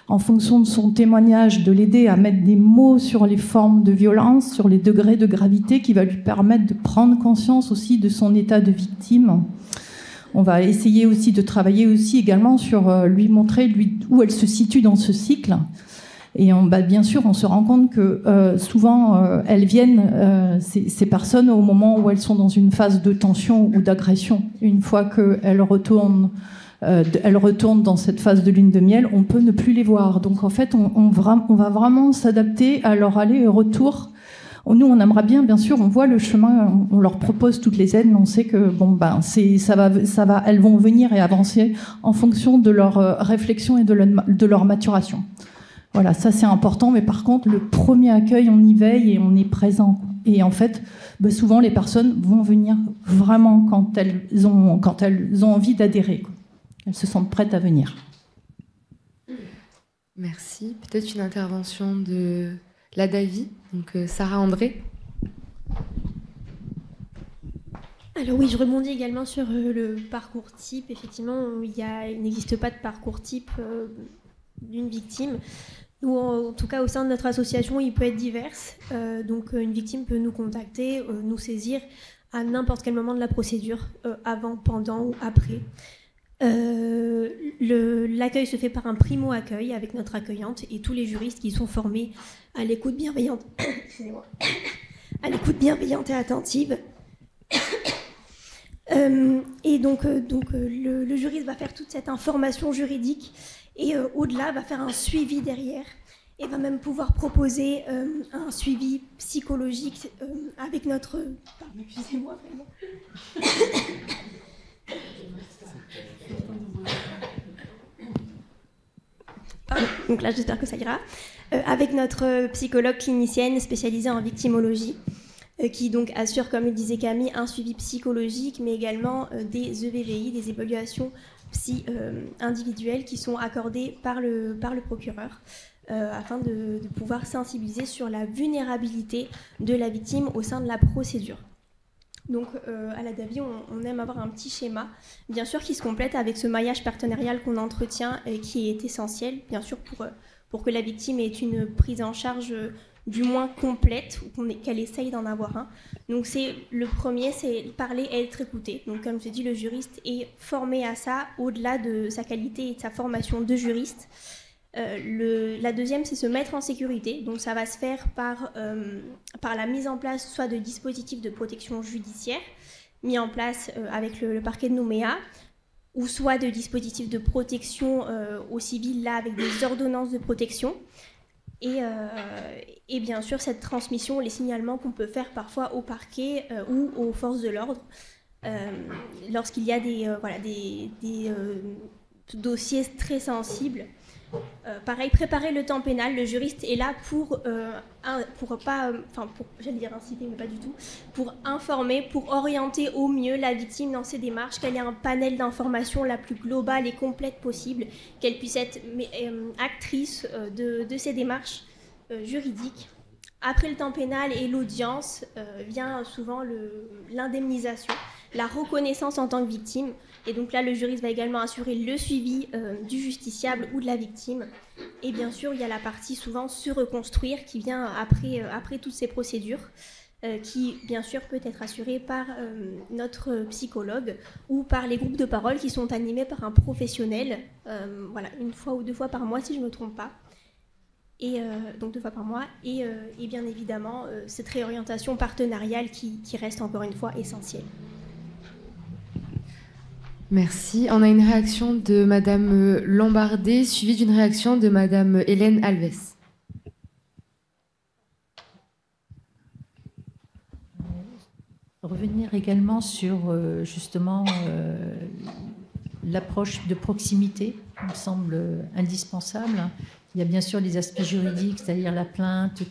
[SPEAKER 3] en fonction de son témoignage, de l'aider à mettre des mots sur les formes de violence, sur les degrés de gravité, qui va lui permettre de prendre conscience aussi de son état de victime. On va essayer aussi de travailler aussi également sur lui montrer où elle se situe dans ce cycle. Et bien sûr, on se rend compte que souvent, elles viennent, ces personnes, au moment où elles sont dans une phase de tension ou d'agression. Une fois qu'elles retournent dans cette phase de lune de miel, on peut ne plus les voir. Donc en fait, on va vraiment s'adapter à leur aller et retour. Nous, on aimerait bien sûr, on voit le chemin, on leur propose toutes les aides, mais on sait que elles vont venir et avancer en fonction de leur réflexion et de leur maturation. Voilà, ça c'est important, mais par contre, le premier accueil, on y veille et on est présent. Et en fait, souvent, les personnes vont venir vraiment quand elles ont envie d'adhérer. Elles se sentent prêtes à venir.
[SPEAKER 1] Merci. Peut-être une intervention de la Davy, donc Sarah André.
[SPEAKER 8] Alors oui, je rebondis également sur le parcours type. Effectivement, il n'existe pas de parcours type d'une victime. Nous, en tout cas, au sein de notre association, il peut être divers. Donc une victime peut nous contacter, nous saisir à n'importe quel moment de la procédure, avant, pendant ou après. L'accueil se fait par un primo-accueil avec notre accueillante et tous les juristes qui sont formés à l'écoute bienveillante, à l'écoute bienveillante et attentive. Et donc le juriste va faire toute cette information juridique et au-delà va faire un suivi derrière et va même pouvoir proposer un suivi psychologique avec notre... Pardon, excusez-moi vraiment. Donc là, j'espère que ça ira. Avec notre psychologue clinicienne spécialisée en victimologie, qui donc assure, comme le disait Camille, un suivi psychologique, mais également des EVVI, des évaluations psy individuelles qui sont accordées par le procureur, afin de pouvoir sensibiliser sur la vulnérabilité de la victime au sein de la procédure. Donc à la Davy, on aime avoir un petit schéma, bien sûr, qui se complète avec ce maillage partenarial qu'on entretient et qui est essentiel, bien sûr, pour que la victime ait une prise en charge du moins complète, ou qu'elle essaye d'en avoir un. Donc le premier, c'est parler et être écouté. Donc comme je dis, le juriste est formé à ça, au-delà de sa qualité et de sa formation de juriste. La deuxième, c'est se mettre en sécurité. Donc ça va se faire par la mise en place soit de dispositifs de protection judiciaire mis en place avec le parquet de Nouméa, ou soit de dispositifs de protection au civil, là avec des ordonnances de protection. Et bien sûr cette transmission, les signalements qu'on peut faire parfois au parquet ou aux forces de l'ordre lorsqu'il y a des dossiers très sensibles. Pareil, préparer le temps pénal. Le juriste est là pour j'allais dire inciter, mais pas du tout, pour informer, pour orienter au mieux la victime dans ses démarches, qu'elle ait un panel d'informations la plus globale et complète possible, qu'elle puisse être actrice de ses démarches juridiques. Après le temps pénal et l'audience vient souvent l'indemnisation. la reconnaissance en tant que victime. Et donc là, le juriste va également assurer le suivi du justiciable ou de la victime. Et bien sûr, il y a la partie souvent se reconstruire qui vient après toutes ces procédures, qui bien sûr peut être assurée par notre psychologue ou par les groupes de parole qui sont animés par un professionnel, voilà, 1 fois ou 2 fois par mois si je ne me trompe pas. Et donc 2 fois par mois. Et bien évidemment, cette réorientation partenariale qui reste encore une fois essentielle.
[SPEAKER 1] Merci. On a une réaction de Madame Lombardé, suivie d'une réaction de Madame Hélène Alves.
[SPEAKER 9] Revenir également sur justement l'approche de proximité, qui me semble indispensable. Il y a bien sûr les aspects juridiques, c'est-à-dire la plainte,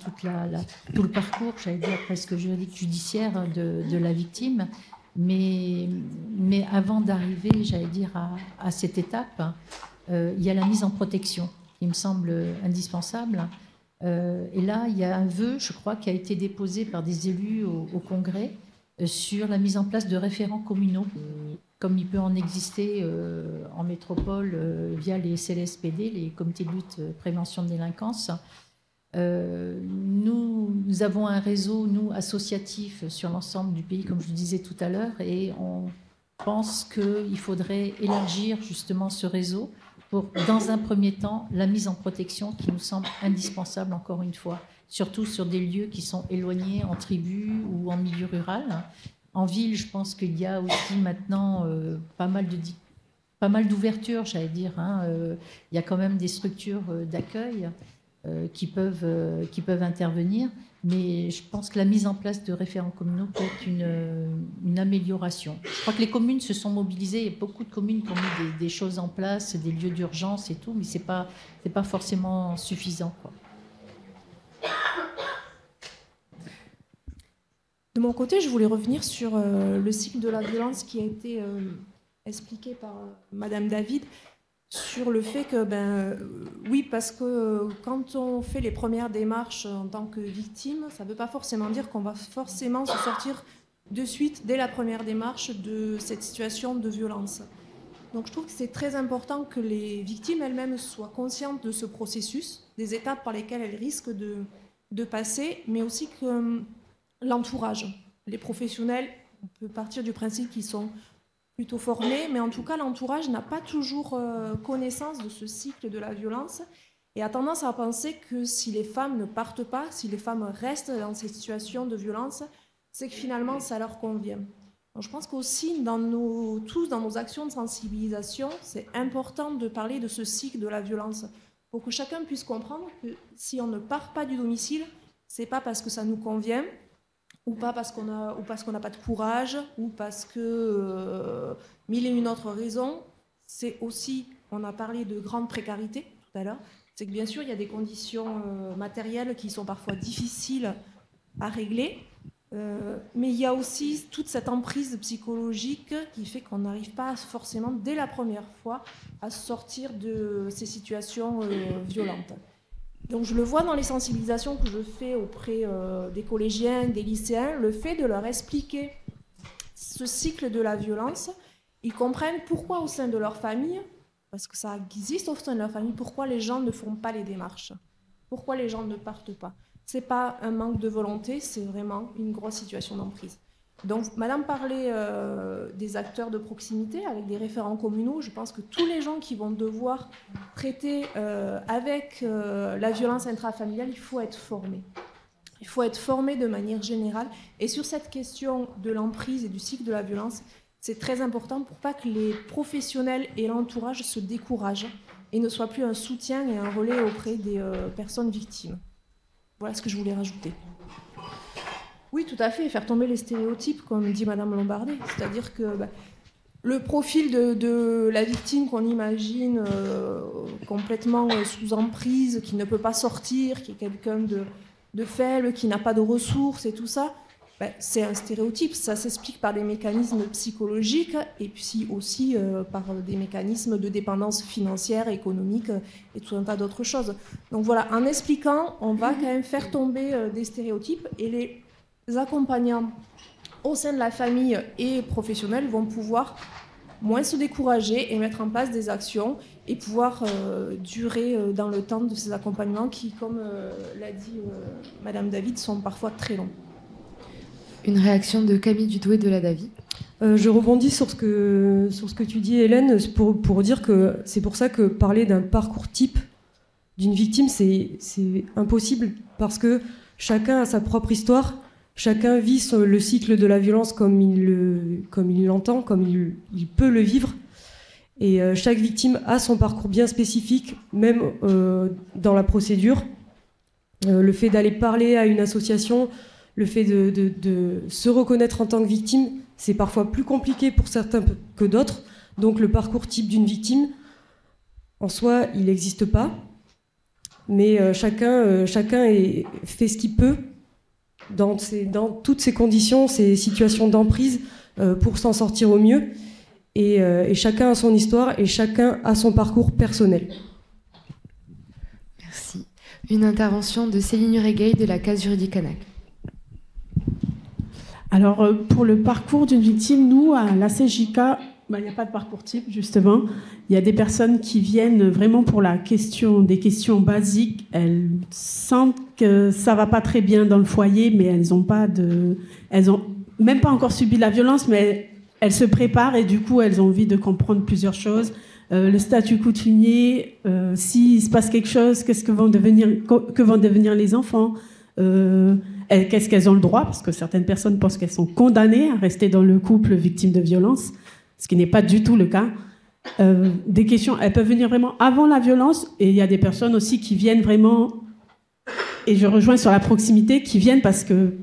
[SPEAKER 9] tout le parcours, j'allais dire presque juridique, judiciaire de la victime. Mais avant d'arriver, j'allais dire, à cette étape, il y a la mise en protection, qui me semble indispensable. Et là, il y a un vœu, je crois, qui a été déposé par des élus au Congrès sur la mise en place de référents communaux, comme il peut en exister en métropole via les CLSPD, les comités de lutte prévention de délinquance. Nous avons un réseau, nous, associatif sur l'ensemble du pays, comme je le disais tout à l'heure, et on pense qu'il faudrait élargir justement ce réseau pour, dans un premier temps, la mise en protection qui nous semble indispensable, encore une fois, surtout sur des lieux qui sont éloignés, en tribu ou en milieu rural. En ville, je pense qu'il y a aussi maintenant pas mal d'ouvertures, j'allais dire. Il y a quand même des structures d'accueil qui peuvent intervenir, mais je pense que la mise en place de référents communaux peut être une amélioration. Je crois que les communes se sont mobilisées, il y a beaucoup de communes qui ont mis des choses en place, des lieux d'urgence et tout, mais c'est pas forcément suffisant, quoi.
[SPEAKER 2] De mon côté, je voulais revenir sur le cycle de la violence qui a été expliqué par Madame David, sur le fait que, oui, parce que quand on fait les premières démarches en tant que victime, ça ne veut pas forcément dire qu'on va forcément se sortir de suite, dès la première démarche, de cette situation de violence. Donc je trouve que c'est très important que les victimes elles-mêmes soient conscientes de ce processus, des étapes par lesquelles elles risquent de passer, mais aussi que l'entourage, les professionnels, on peut partir du principe qu'ils sont plutôt formés, mais en tout cas l'entourage n'a pas toujours connaissance de ce cycle de la violence et a tendance à penser que si les femmes ne partent pas, si les femmes restent dans ces situations de violence, c'est que finalement ça leur convient. Donc, je pense qu'aussi dans nos actions de sensibilisation, c'est important de parler de ce cycle de la violence pour que chacun puisse comprendre que si on ne part pas du domicile, c'est pas parce que ça nous convient, ou pas parce qu'on n'a pas de courage, ou parce que mille et une autres raisons. C'est aussi, on a parlé de grande précarité tout à l'heure, c'est que bien sûr il y a des conditions matérielles qui sont parfois difficiles à régler, mais il y a aussi toute cette emprise psychologique qui fait qu'on n'arrive pas forcément dès la première fois à sortir de ces situations violentes. Donc je le vois dans les sensibilisations que je fais auprès des collégiens, des lycéens, le fait de leur expliquer ce cycle de la violence, ils comprennent pourquoi au sein de leur famille, parce que ça existe au sein de leur famille, pourquoi les gens ne font pas les démarches, pourquoi les gens ne partent pas. Ce n'est pas un manque de volonté, c'est vraiment une grosse situation d'emprise. Donc, Madame parlait des acteurs de proximité avec des référents communaux. Je pense que tous les gens qui vont devoir traiter avec la violence intrafamiliale, il faut être formé. Il faut être formé de manière générale. Et sur cette question de l'emprise et du cycle de la violence, c'est très important pour pas que les professionnels et l'entourage se découragent et ne soient plus un soutien et un relais auprès des personnes victimes. Voilà ce que je voulais rajouter. Oui, tout à fait, faire tomber les stéréotypes, comme dit Madame Lombardé. C'est-à-dire que le profil de la victime qu'on imagine complètement sous emprise, qui ne peut pas sortir, qui est quelqu'un de faible, qui n'a pas de ressources et tout ça, c'est un stéréotype. Ça s'explique par des mécanismes psychologiques et puis aussi par des mécanismes de dépendance financière, économique et tout un tas d'autres choses. Donc voilà, en expliquant, on va quand même faire tomber des stéréotypes et les accompagnants au sein de la famille et professionnels, vont pouvoir moins se décourager et mettre en place des actions et pouvoir durer dans le temps de ces accompagnements qui, comme l'a dit Madame David, sont parfois très longs.
[SPEAKER 1] Une réaction de Camille Dudoué de la Davi.
[SPEAKER 7] Je rebondis sur ce que tu dis, Hélène, pour dire que c'est pour ça que parler d'un parcours type d'une victime, c'est impossible, parce que chacun a sa propre histoire, chacun vit le cycle de la violence comme il l'entend, comme il peut le vivre, et chaque victime a son parcours bien spécifique, même dans la procédure. Le fait d'aller parler à une association, le fait de se reconnaître en tant que victime, c'est parfois plus compliqué pour certains que d'autres. Donc le parcours type d'une victime, en soi, il n'existe pas. Mais chacun fait ce qu'il peut dans toutes ces conditions, ces situations d'emprise, pour s'en sortir au mieux. Et chacun a son histoire et chacun a son parcours personnel.
[SPEAKER 1] Merci. Une intervention de Céline Uregueil de la Case Juridique Canac.
[SPEAKER 6] Alors, pour le parcours d'une victime, nous, à la CJK, il n'y a pas de parcours type, justement. Il y a des personnes qui viennent vraiment pour des questions basiques. Elles sentent que ça ne va pas très bien dans le foyer, mais elles n'ont même pas encore subi la violence, mais elles se préparent et du coup, elles ont envie de comprendre plusieurs choses. Le statut coutumier, s'il se passe quelque chose, que vont devenir les enfants, qu'est-ce qu'elles ont le droit, parce que certaines personnes pensent qu'elles sont condamnées à rester dans le couple victime de violence, ce qui n'est pas du tout le cas. Des questions, elles peuvent venir vraiment avant la violence, et il y a des personnes aussi qui viennent vraiment, et je rejoins sur la proximité, qui viennent parce que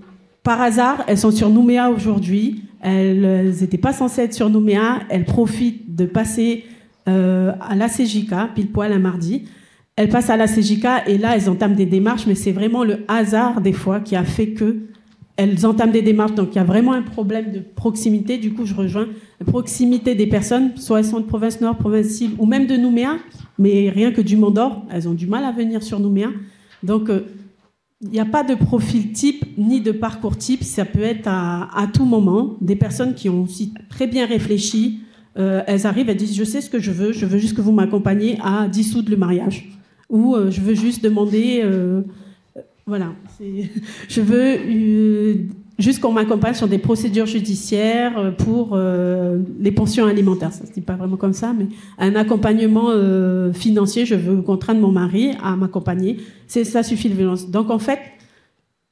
[SPEAKER 6] par hasard, elles sont sur Nouméa aujourd'hui, elles n'étaient pas censées être sur Nouméa, elles profitent de passer à la CJK, pile poil un mardi. Elles passent à la CJK et là, elles entament des démarches, mais c'est vraiment le hasard, des fois, qui a fait qu'elles entament des démarches. Donc, il y a vraiment un problème de proximité. Du coup, je rejoins la proximité des personnes, soit elles sont de province nord, province sud, ou même de Nouméa, mais rien que du Mont-d'Or. Elles ont du mal à venir sur Nouméa. Donc, il n'y a pas de profil type, ni de parcours type. Ça peut être à tout moment. Des personnes qui ont aussi très bien réfléchi. Elles arrivent, elles disent « Je sais ce que je veux juste que vous m'accompagniez à dissoudre le mariage. » Ou je veux juste demander, je veux juste qu'on m'accompagne sur des procédures judiciaires pour les pensions alimentaires. Ça ne se dit pas vraiment comme ça, mais un accompagnement financier, je veux contraindre mon mari à m'accompagner. Ça suffit de violence. Donc en fait,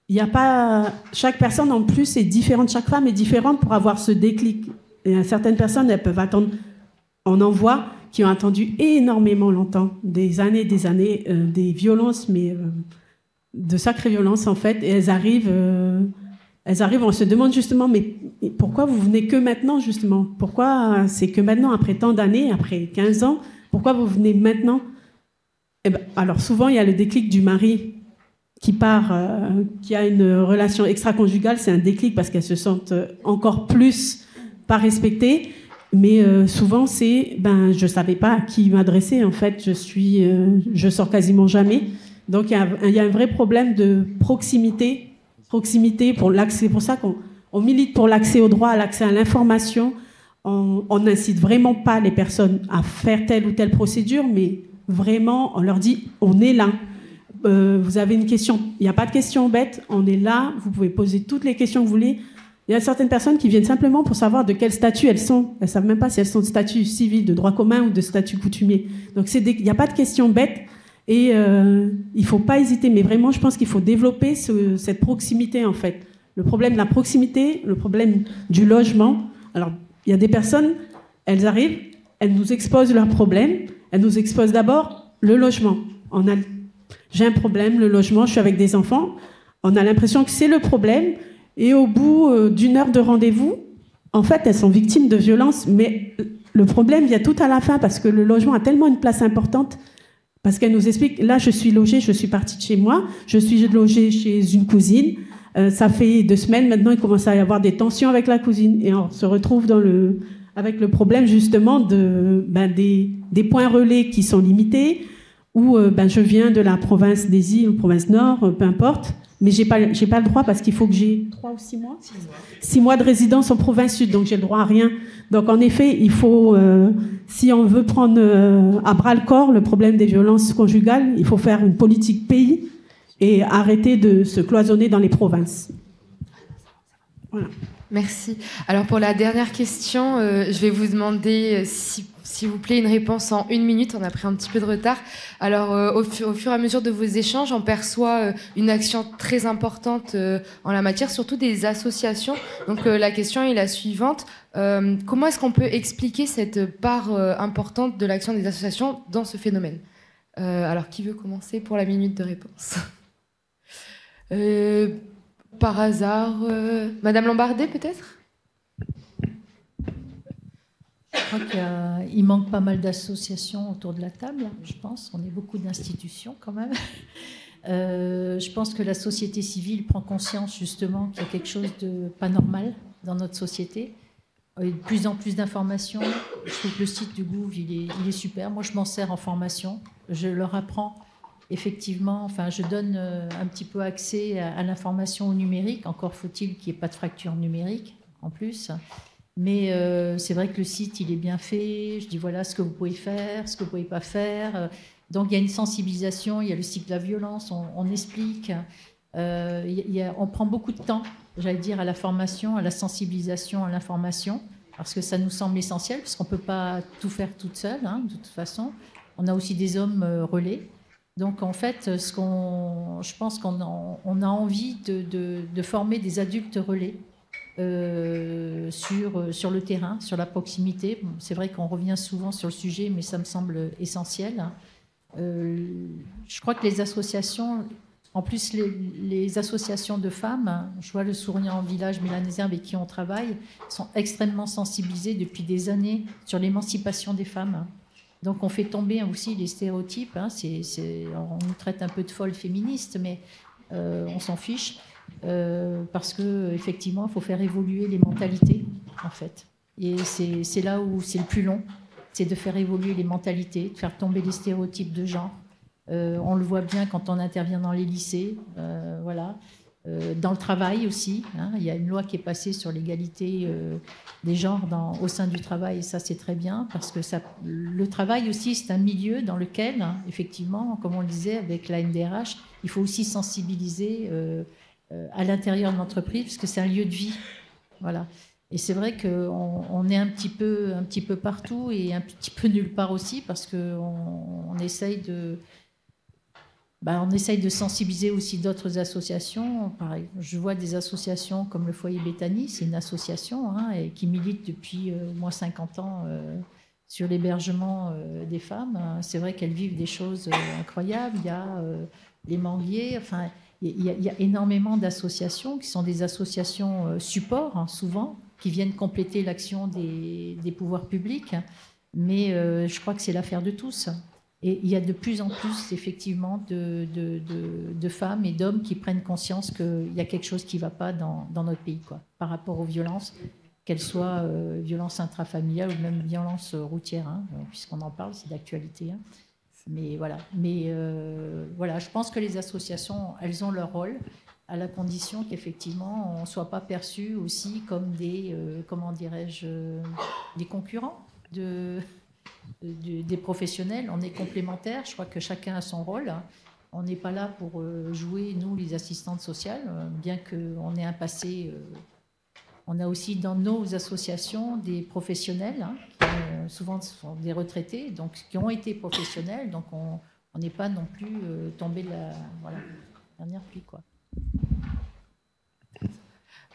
[SPEAKER 6] il n'y a pas... Chaque personne en plus est différente, chaque femme est différente pour avoir ce déclic. Et certaines personnes, elles peuvent attendre, on en voit, qui ont attendu énormément longtemps, des années, des violences, mais de sacrées violences en fait, et elles arrivent, on se demande justement, mais pourquoi vous venez que maintenant justement? Pourquoi c'est que maintenant, après tant d'années, après 15 ans, pourquoi vous venez maintenant? Alors souvent, il y a le déclic du mari qui part, qui a une relation extra-conjugale, c'est un déclic parce qu'elles se sentent encore plus pas respectées. Mais souvent, c'est, je savais pas à qui m'adresser. En fait, je sors quasiment jamais. Donc, il y a un vrai problème de proximité pour l'accès. C'est pour ça qu'on milite pour l'accès au droit, l'accès à l'information. On n'incite vraiment pas les personnes à faire telle ou telle procédure, mais vraiment, on leur dit, on est là. Vous avez une question, il n'y a pas de question bête, on est là, vous pouvez poser toutes les questions que vous voulez. Il y a certaines personnes qui viennent simplement pour savoir de quel statut elles sont. Elles ne savent même pas si elles sont de statut civil, de droit commun ou de statut coutumier. Donc il n'y a pas de question bête et il ne faut pas hésiter. Mais vraiment, je pense qu'il faut développer cette proximité en fait. Le problème de la proximité, le problème du logement. Alors, il y a des personnes, elles arrivent, elles nous exposent leurs problèmes. Elles nous exposent d'abord le logement. J'ai un problème, le logement, je suis avec des enfants. On a l'impression que c'est le problème. Et au bout d'une heure de rendez-vous, en fait, elles sont victimes de violences. Mais le problème vient tout à la fin parce que le logement a tellement une place importante. Parce qu'elles nous expliquent, là, je suis logée, je suis partie de chez moi, je suis logée chez une cousine. Ça fait 2 semaines, maintenant, il commence à y avoir des tensions avec la cousine. Et on se retrouve avec le problème, justement, des points relais qui sont limités, ou je viens de la province des îles ou province nord, peu importe. Mais j'ai pas le droit parce qu'il faut que j'ai 3 ou 6 mois 6 mois de résidence en province sud, donc j'ai le droit à rien. Donc en effet, il faut, si on veut prendre à bras le corps le problème des violences conjugales, il faut faire une politique pays et arrêter de se cloisonner dans les provinces. Voilà.
[SPEAKER 1] Merci. Alors pour la dernière question, je vais vous demander, s'il vous plaît, une réponse en 1 minute. On a pris un petit peu de retard. Alors au fur et à mesure de vos échanges, on perçoit une action très importante en la matière, surtout des associations. Donc la question est la suivante. Comment est-ce qu'on peut expliquer cette part importante de l'action des associations dans ce phénomène ? Alors qui veut commencer pour la minute de réponse ? Par hasard, Madame Lombardet, peut-être ?
[SPEAKER 9] Je crois qu'il manque pas mal d'associations autour de la table, je pense. On est beaucoup d'institutions quand même. Je pense que la société civile prend conscience justement qu'il y a quelque chose de pas normal dans notre société. Il y a de plus en plus d'informations. Je trouve que le site du Gouv, il est super. Moi, je m'en sers en formation. Je leur apprends. Effectivement, enfin, je donne un petit peu accès à l'information au numérique. Encore faut-il qu'il n'y ait pas de fracture numérique en plus. Mais c'est vrai que le site, il est bien fait. Je dis voilà ce que vous pouvez faire, ce que vous ne pouvez pas faire. Donc il y a une sensibilisation, il y a le cycle de la violence, on explique. On prend beaucoup de temps, j'allais dire, à la formation, à la sensibilisation, à l'information, parce que ça nous semble essentiel, parce qu'on ne peut pas tout faire toute seule, hein, de toute façon. On a aussi des hommes relais. Donc en fait, je pense qu'on a envie de former des adultes relais sur le terrain, sur la proximité. Bon, c'est vrai qu'on revient souvent sur le sujet, mais ça me semble essentiel. Je crois que les associations, en plus les associations de femmes, je vois le Souriant Village mélanésien avec qui on travaille, sont extrêmement sensibilisées depuis des années sur l'émancipation des femmes. Donc on fait tomber aussi les stéréotypes. Hein. On nous traite un peu de folles féministes, mais on s'en fiche parce que effectivement, il faut faire évoluer les mentalités, en fait. Et c'est là où c'est le plus long, c'est de faire évoluer les mentalités, de faire tomber les stéréotypes de genre. On le voit bien quand on intervient dans les lycées, voilà. Dans le travail aussi, hein, il y a une loi qui est passée sur l'égalité des genres au sein du travail, et ça c'est très bien, parce que le travail aussi c'est un milieu dans lequel, hein, effectivement, comme on le disait avec la NDRH, il faut aussi sensibiliser à l'intérieur de l'entreprise, parce que c'est un lieu de vie. Voilà. Et c'est vrai qu'on est un petit peu partout et un petit peu nulle part aussi, parce qu'on essaye de... on essaye de sensibiliser aussi d'autres associations. Pareil, je vois des associations comme le Foyer Béthanie, c'est une association et qui milite depuis au moins 50 ans sur l'hébergement des femmes. C'est vrai qu'elles vivent des choses incroyables. Il y a les Manguiers, enfin, il y a énormément d'associations qui sont des associations support, souvent, qui viennent compléter l'action des pouvoirs publics. Mais je crois que c'est l'affaire de tous. Et il y a de plus en plus, effectivement, de femmes et d'hommes qui prennent conscience qu'il y a quelque chose qui ne va pas dans notre pays, quoi, par rapport aux violences, qu'elles soient violences intrafamiliales ou même violences routières, hein, puisqu'on en parle, c'est d'actualité. Hein. Mais voilà. Voilà, je pense que les associations, elles ont leur rôle, à la condition qu'effectivement, on ne soit pas perçu aussi comme des, comment dirais-je, des concurrents des professionnels. On est complémentaires, je crois que chacun a son rôle. On n'est pas là pour jouer, nous, les assistantes sociales, bien qu'on ait un passé. On a aussi dans nos associations des professionnels, qui souvent sont des retraités, donc qui ont été professionnels, donc on n'est pas non plus tombé de la dernière pluie, quoi.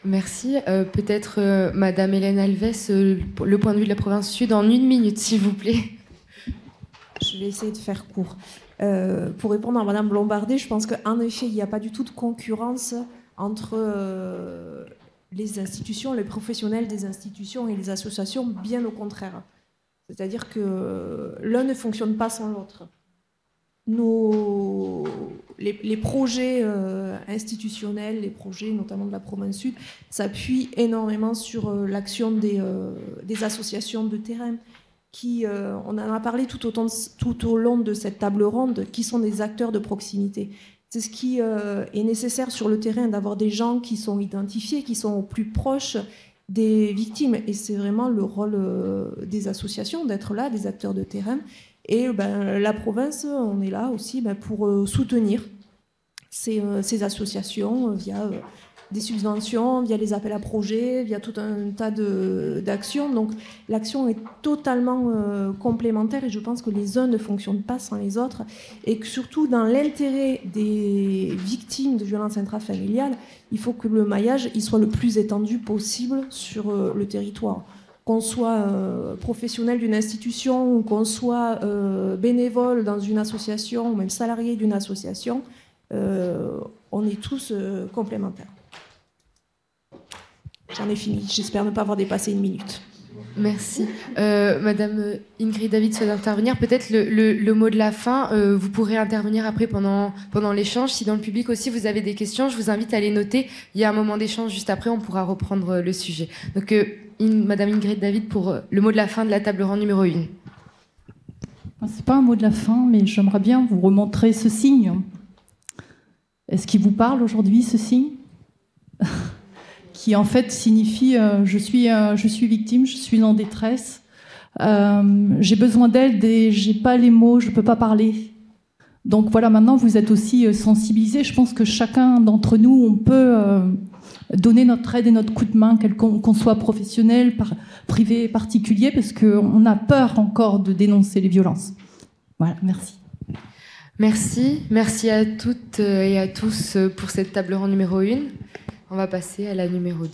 [SPEAKER 1] Merci. Peut-être Madame Hélène Alves, le point de vue de la province sud, en 1 minute, s'il vous plaît.
[SPEAKER 2] Je vais essayer de faire court. Pour répondre à Madame Lombardet, je pense qu'en effet, il n'y a pas du tout de concurrence entre les institutions, les professionnels des institutions et les associations, bien au contraire. C'est-à-dire que l'un ne fonctionne pas sans l'autre. Les projets institutionnels, les projets notamment de la province sud, s'appuient énormément sur l'action des associations de terrain qui, on en a parlé tout au long de cette table ronde, qui sont des acteurs de proximité. C'est ce qui est nécessaire sur le terrain, d'avoir des gens qui sont identifiés, qui sont au plus proches des victimes. Et c'est vraiment le rôle des associations, d'être là, des acteurs de terrain. Et la province, on est là aussi pour soutenir ces associations via des subventions, via les appels à projets, via tout un tas d'actions. Donc l'action est totalement complémentaire et je pense que les uns ne fonctionnent pas sans les autres. Et que surtout dans l'intérêt des victimes de violences intrafamiliales, il faut que le maillage il soit le plus étendu possible sur le territoire. Qu'on soit professionnel d'une institution ou qu'on soit bénévole dans une association ou même salarié d'une association, on est tous complémentaires. J'en ai fini. J'espère ne pas avoir dépassé 1 minute.
[SPEAKER 1] Merci. Madame Ingrid David souhaite intervenir. Peut-être le mot de la fin. Vous pourrez intervenir après pendant l'échange. Si dans le public aussi vous avez des questions, je vous invite à les noter. Il y a un moment d'échange juste après. On pourra reprendre le sujet. Donc, Madame Ingrid David pour le mot de la fin de la table ronde numéro 1.
[SPEAKER 3] C'est pas un mot de la fin, mais j'aimerais bien vous remontrer ce signe. Est-ce qu'il vous parle aujourd'hui, ce signe ? Qui en fait signifie je suis victime, je suis en détresse, j'ai besoin d'aide et j'ai pas les mots, je peux pas parler. Donc voilà, maintenant vous êtes aussi sensibilisés. Je pense que chacun d'entre nous, on peut donner notre aide et notre coup de main, qu'on soit professionnel, privé, particulier, parce qu'on a peur encore de dénoncer les violences. Voilà, merci.
[SPEAKER 1] Merci à toutes et à tous pour cette table ronde numéro 1. On va passer à la numéro 2.